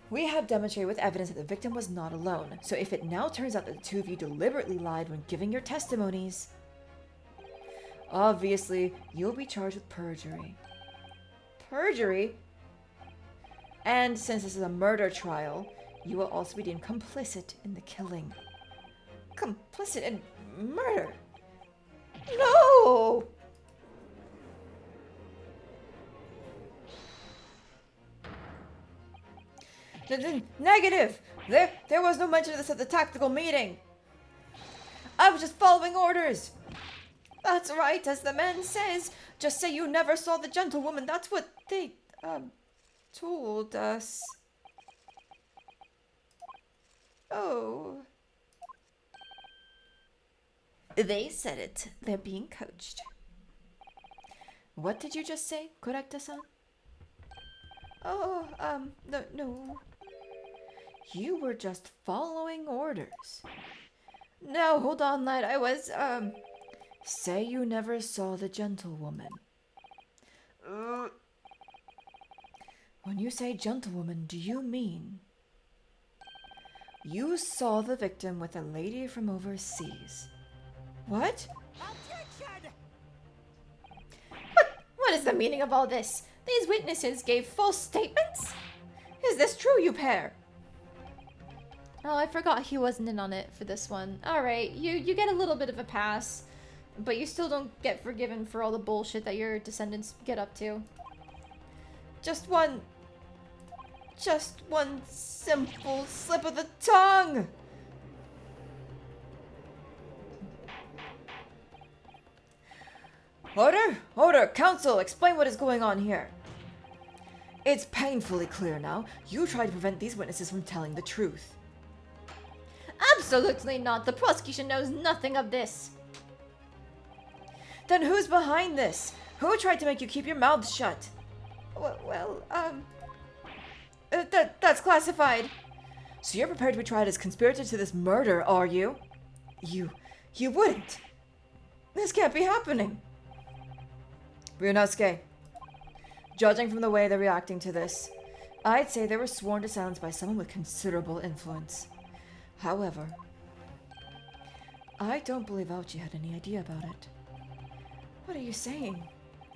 We have demonstrated with evidence that the victim was not alone. So if it now turns out that the two of you deliberately lied when giving your testimonies, obviously you'll be charged with perjury. Perjury? And since this is a murder trial, you will also be deemed complicit in the killing. Complicit in murder? No! Negative! There was no mention of this at the tactical meeting. I was just following orders. That's right, as the man says. Just say you never saw the gentlewoman. That's what they, told us. Oh. They said it. They're being coached. What did you just say, Correcta-san? Oh, no. You were just following orders. No, hold on, lad. I was, say you never saw the gentlewoman. When you say gentlewoman, do you mean you saw the victim with a lady from overseas? What? What is the meaning of all this? These witnesses gave false statements? Is this true, you pair? Oh, I forgot he wasn't in on it for this one. Alright, you get a little bit of a pass, but you still don't get forgiven for all the bullshit that your descendants get up to. Just one simple slip of the tongue! Order! Counsel, explain what is going on here. It's painfully clear now. You tried to prevent these witnesses from telling the truth. Absolutely not. The prosecution knows nothing of this. Then who's behind this? Who tried to make you keep your mouths shut? That's classified. So you're prepared to be tried as conspirators to this murder, are you? You wouldn't. This can't be happening. Ryunosuke, judging from the way they're reacting to this, I'd say they were sworn to silence by someone with considerable influence. However, I don't believe Ouchi had any idea about it. What are you saying?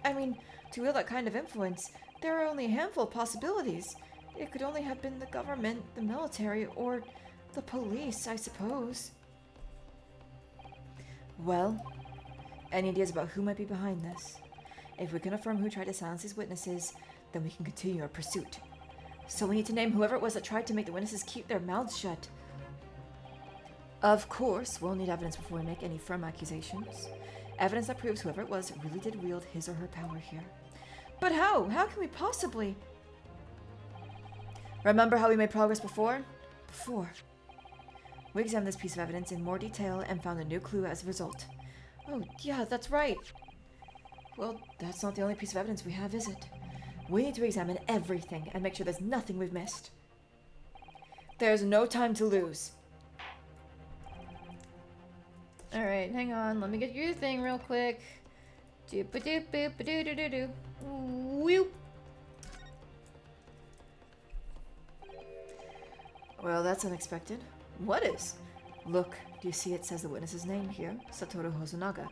I mean, to wield that kind of influence, there are only a handful of possibilities. It could only have been the government, the military, or the police, I suppose. Well, any ideas about who might be behind this? If we can affirm who tried to silence these witnesses, then we can continue our pursuit. So we need to name whoever it was that tried to make the witnesses keep their mouths shut. Of course, we'll need evidence before we make any firm accusations. Evidence that proves whoever it was really did wield his or her power here. But how? How can we possibly? Remember how we made progress before? We examined this piece of evidence in more detail and found a new clue as a result. Oh, yeah, that's right. Well, that's not the only piece of evidence we have, is it? We need to examine everything and make sure there's nothing we've missed. There's no time to lose. Alright, hang on. Let me get your thing real quick. Doop-a-doop-boop-a-doo-doo-doo-doo. Whoop. Well, that's unexpected. What is? Look, do you see it says the witness's name here? Satoru Hosonaga.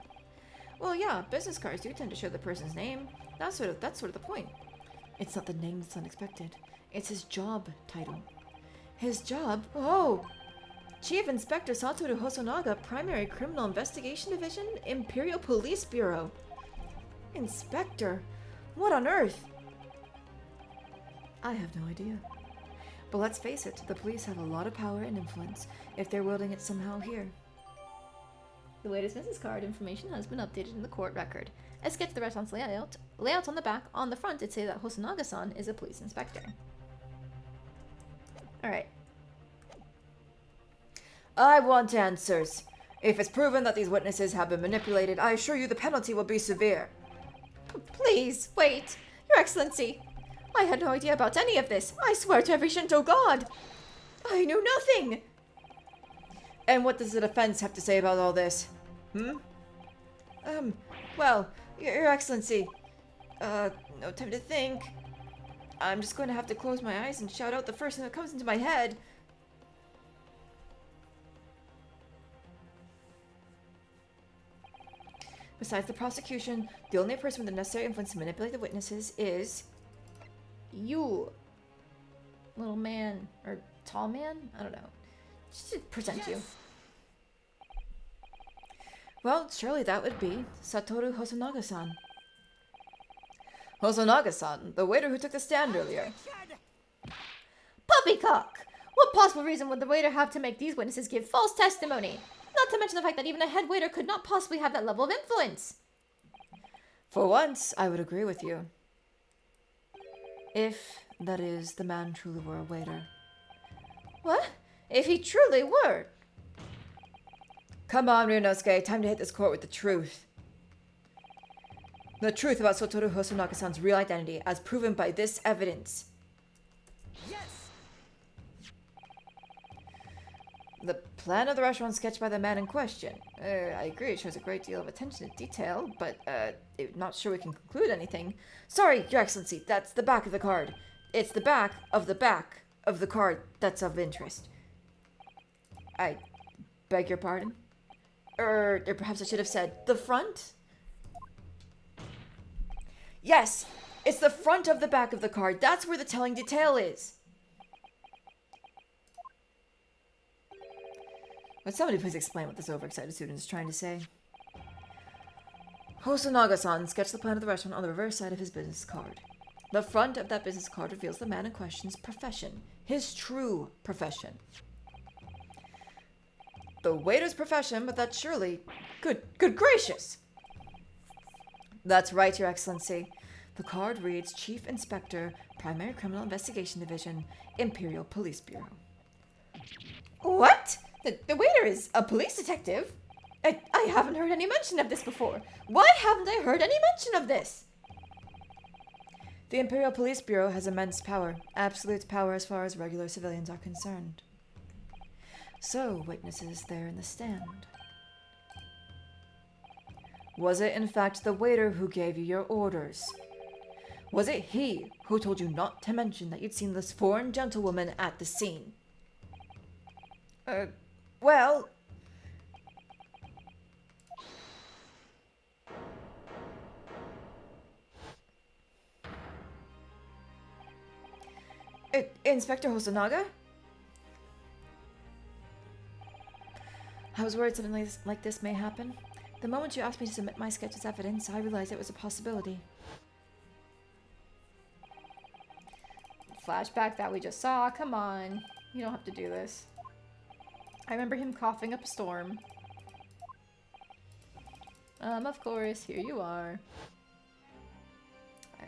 Well, yeah, business cards do tend to show the person's name. That's sort of the point. It's not the name that's unexpected. It's his job title. His job? Oh! Chief Inspector Satoru Hosonaga, Primary Criminal Investigation Division, Imperial Police Bureau. Inspector? What on earth? I have no idea. But let's face it, the police have a lot of power and influence if they're wielding it somehow here. The waiter's business card information has been updated in the court record. A sketch of the restaurant's layout on the back. On the front, it says that Hosonaga-san is a police inspector. Alright. I want answers. If it's proven that these witnesses have been manipulated, I assure you the penalty will be severe. Please, wait. Your Excellency. I had no idea about any of this. I swear to every Shinto god. I knew nothing. And what does the defense have to say about all this? Well, Your Excellency, no time to think. I'm just going to have to close my eyes and shout out the first thing that comes into my head. Besides the prosecution, the only person with the necessary influence to manipulate the witnesses is... you. Little man. Or tall man? I don't know. Just to present you. Well, surely that would be Satoru Hosonaga-san. Hosonaga-san, the waiter who took the stand earlier. Poppycock! What possible reason would the waiter have to make these witnesses give false testimony? Not to mention the fact that even a head waiter could not possibly have that level of influence. For once, I would agree with you. If, that is, the man truly were a waiter. What? If he truly were? Come on, Ryunosuke, time to hit this court with the truth. The truth about Satoru Hosonaga-san's real identity, as proven by this evidence. Yes! The plan of the restaurant sketched by the man in question. I agree, it shows a great deal of attention to detail, but, I'm not sure we can conclude anything. Sorry, Your Excellency, that's the back of the card. It's the back of the card that's of interest. I beg your pardon? Or perhaps I should have said, the front? Yes, it's the front of the back of the card. That's where the telling detail is. Would somebody please explain what this overexcited student is trying to say? Hosonaga-san sketched the plan of the restaurant on the reverse side of his business card. The front of that business card reveals the man in question's profession. His true profession. The waiter's profession, but that's surely... Good gracious! That's right, Your Excellency. The card reads Chief Inspector, Primary Criminal Investigation Division, Imperial Police Bureau. What? The waiter is a police detective? I haven't heard any mention of this before. Why haven't I heard any mention of this? The Imperial Police Bureau has immense power, absolute power as far as regular civilians are concerned. So, witnesses there in the stand. Was it in fact the waiter who gave you your orders? Was it he who told you not to mention that you'd seen this foreign gentlewoman at the scene? Well... Inspector Hosonaga? I was worried something like this may happen. The moment you asked me to submit my sketch as evidence, I realized it was a possibility. Flashback that we just saw. Come on. You don't have to do this. I remember him coughing up a storm. Of course. Here you are.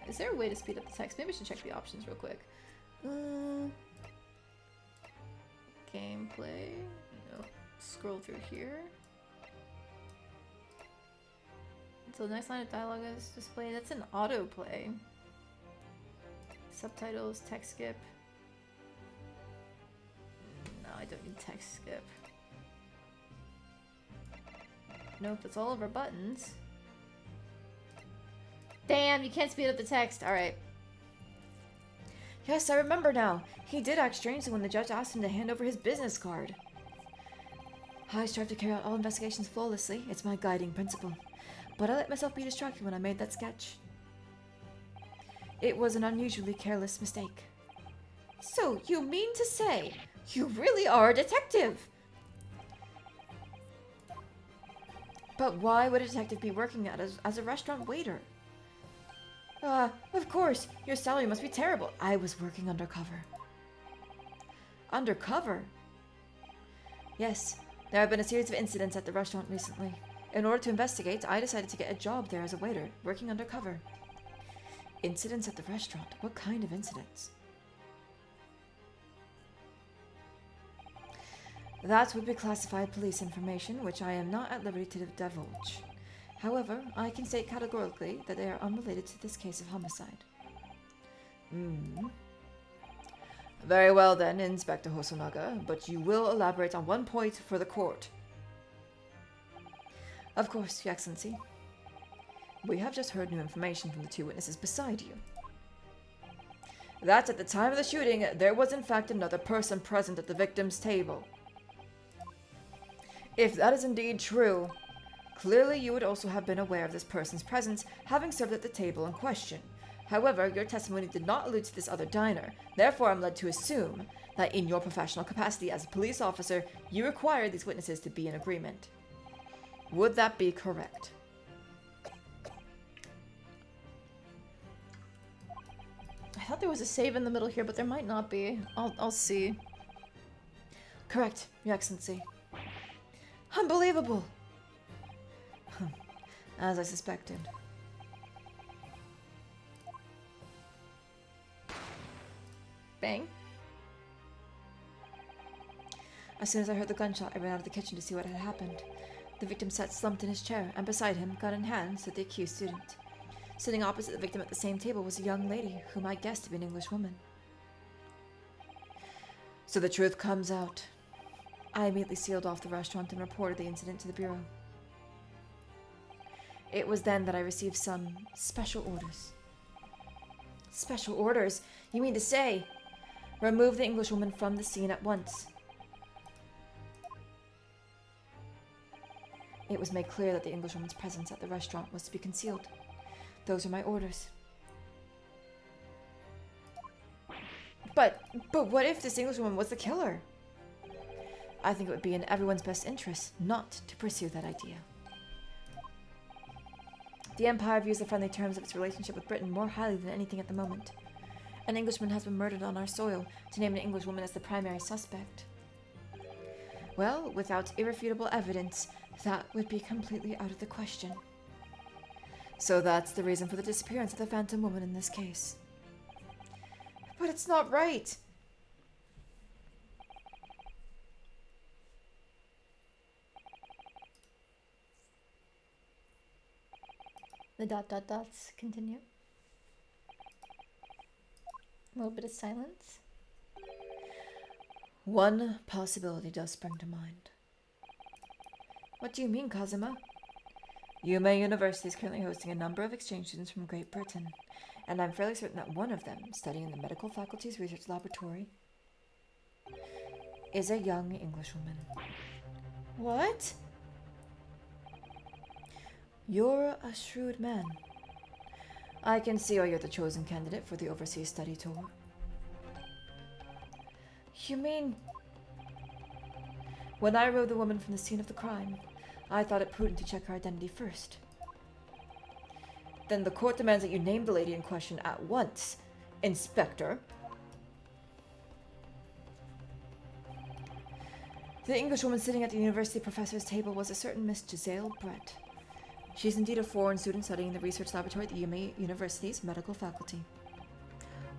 Is there a way to speed up the text? Maybe I should check the options real quick. Gameplay. No. Scroll through here. So the next line of dialogue is displayed. That's an autoplay. Subtitles, text skip. No, I don't need text skip. Nope, that's all of our buttons. Damn, you can't speed up the text. Alright. Yes, I remember now. He did act strangely when the judge asked him to hand over his business card. I strive to carry out all investigations flawlessly. It's my guiding principle. But I let myself be distracted when I made that sketch. It was an unusually careless mistake. So, you mean to say, you really are a detective? But why would a detective be working as a restaurant waiter? Of course, your salary must be terrible. I was working undercover. Undercover? Yes, there have been a series of incidents at the restaurant recently. In order to investigate, I decided to get a job there as a waiter, working undercover. Incidents at the restaurant? What kind of incidents? That would be classified police information, which I am not at liberty to divulge. However, I can state categorically that they are unrelated to this case of homicide. Very well then, Inspector Hosonaga, but you will elaborate on one point for the court. Of course, Your Excellency. We have just heard new information from the two witnesses beside you. That at the time of the shooting, there was in fact another person present at the victim's table. If that is indeed true, clearly you would also have been aware of this person's presence, having served at the table in question. However, your testimony did not allude to this other diner. Therefore, I'm led to assume that in your professional capacity as a police officer, you require these witnesses to be in agreement. Would that be correct? I thought there was a save in the middle here, but there might not be. I'll see. Correct, Your Excellency. Unbelievable! As I suspected. Bang. As soon as I heard the gunshot, I ran out of the kitchen to see what had happened. The victim sat slumped in his chair, and beside him, gun in hand, stood the accused student. Sitting opposite the victim at the same table was a young lady, whom I guessed to be an English woman. So the truth comes out. I immediately sealed off the restaurant and reported the incident to the Bureau. It was then that I received some special orders. Special orders? You mean to say? Remove the Englishwoman from the scene at once. It was made clear that the Englishwoman's presence at the restaurant was to be concealed. Those are my orders. But what if this Englishwoman was the killer? I think it would be in everyone's best interest not to pursue that idea. The Empire views the friendly terms of its relationship with Britain more highly than anything at the moment. An Englishman has been murdered on our soil. To name an Englishwoman as the primary suspect, well, without irrefutable evidence, that would be completely out of the question. So that's the reason for the disappearance of the Phantom Woman in this case. But it's not right! The dots continue. A little bit of silence. One possibility does spring to mind. What do you mean, Kazuma? Yume University is currently hosting a number of exchange students from Great Britain, and I'm fairly certain that one of them, studying in the medical faculty's research laboratory, is a young Englishwoman. What? You're a shrewd man. I can see why you're the chosen candidate for the overseas study tour. You mean... When I removed the woman from the scene of the crime, I thought it prudent to check her identity first. Then the court demands that you name the lady in question at once, Inspector. The Englishwoman sitting at the university professor's table was a certain Miss Giselle Brett. She's indeed a foreign student studying in the research laboratory at the Yume University's medical faculty.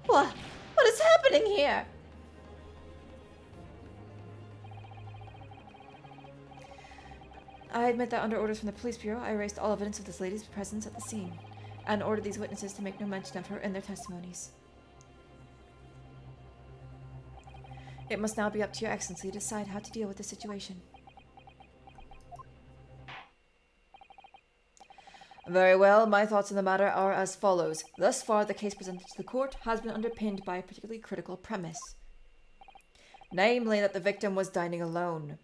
What is happening here? I admit that under orders from the police bureau, I erased all evidence of this lady's presence at the scene, and ordered these witnesses to make no mention of her in their testimonies. It must now be up to Your Excellency to decide how to deal with the situation. Very well, my thoughts on the matter are as follows. Thus far, the case presented to the court has been underpinned by a particularly critical premise. Namely, that the victim was dining alone.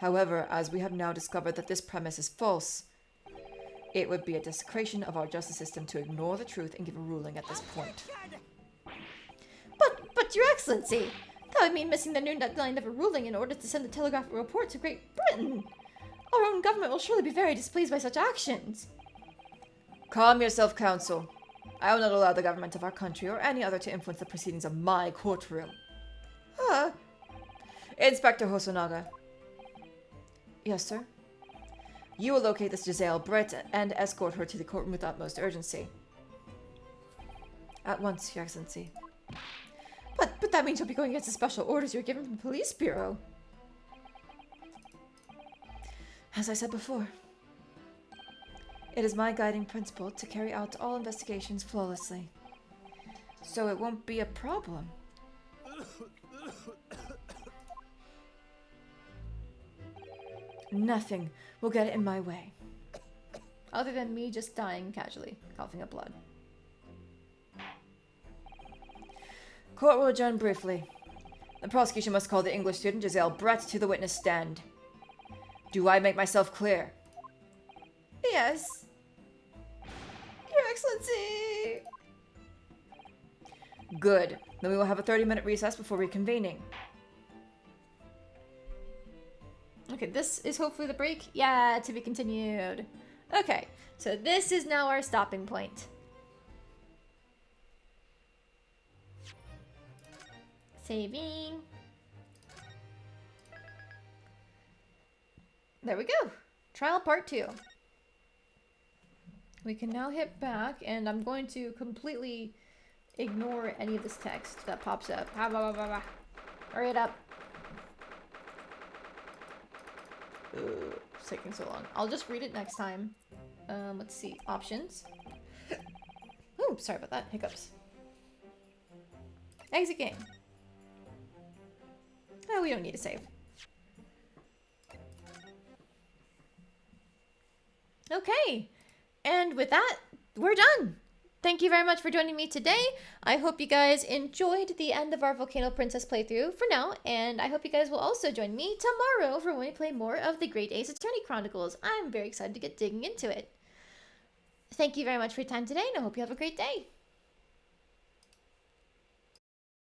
However, as we have now discovered that this premise is false, it would be a desecration of our justice system to ignore the truth and give a ruling at this point. But Your Excellency, that would mean missing the noon deadline of a ruling in order to send a telegraphic report to Great Britain. Our own government will surely be very displeased by such actions. Calm yourself, Counsel. I will not allow the government of our country or any other to influence the proceedings of my courtroom. Inspector Hosonaga. Yes, sir? You will locate this Giselle Brett and escort her to the courtroom with utmost urgency. At once, Your Excellency. But that means you'll be going against the special orders you're given from the police bureau. As I said before, it is my guiding principle to carry out all investigations flawlessly. So it won't be a problem. Nothing will get in my way. Other than me just dying casually, coughing up blood. Court will adjourn briefly. The prosecution must call the English student Giselle Brett to the witness stand. Do I make myself clear? Yes. Your Excellency! Good. Then we will have a 30-minute recess before reconvening. Okay, this is hopefully the break. Yeah, to be continued. Okay, so this is now our stopping point. Saving. There we go. Trial part 2. We can now hit back, and I'm going to completely ignore any of this text that pops up. Hurry it up. It's taking so long. I'll just read it next time. Let's see. Options. Oh, sorry about that. Hiccups. Exit game. Oh, we don't need to save. Okay. And with that, we're done. Thank you very much for joining me today. I hope you guys enjoyed the end of our Volcano Princess playthrough for now, and I hope you guys will also join me tomorrow for when we play more of the Great Ace Attorney Chronicles. I'm very excited to get digging into it. Thank you very much for your time today, and I hope you have a great day.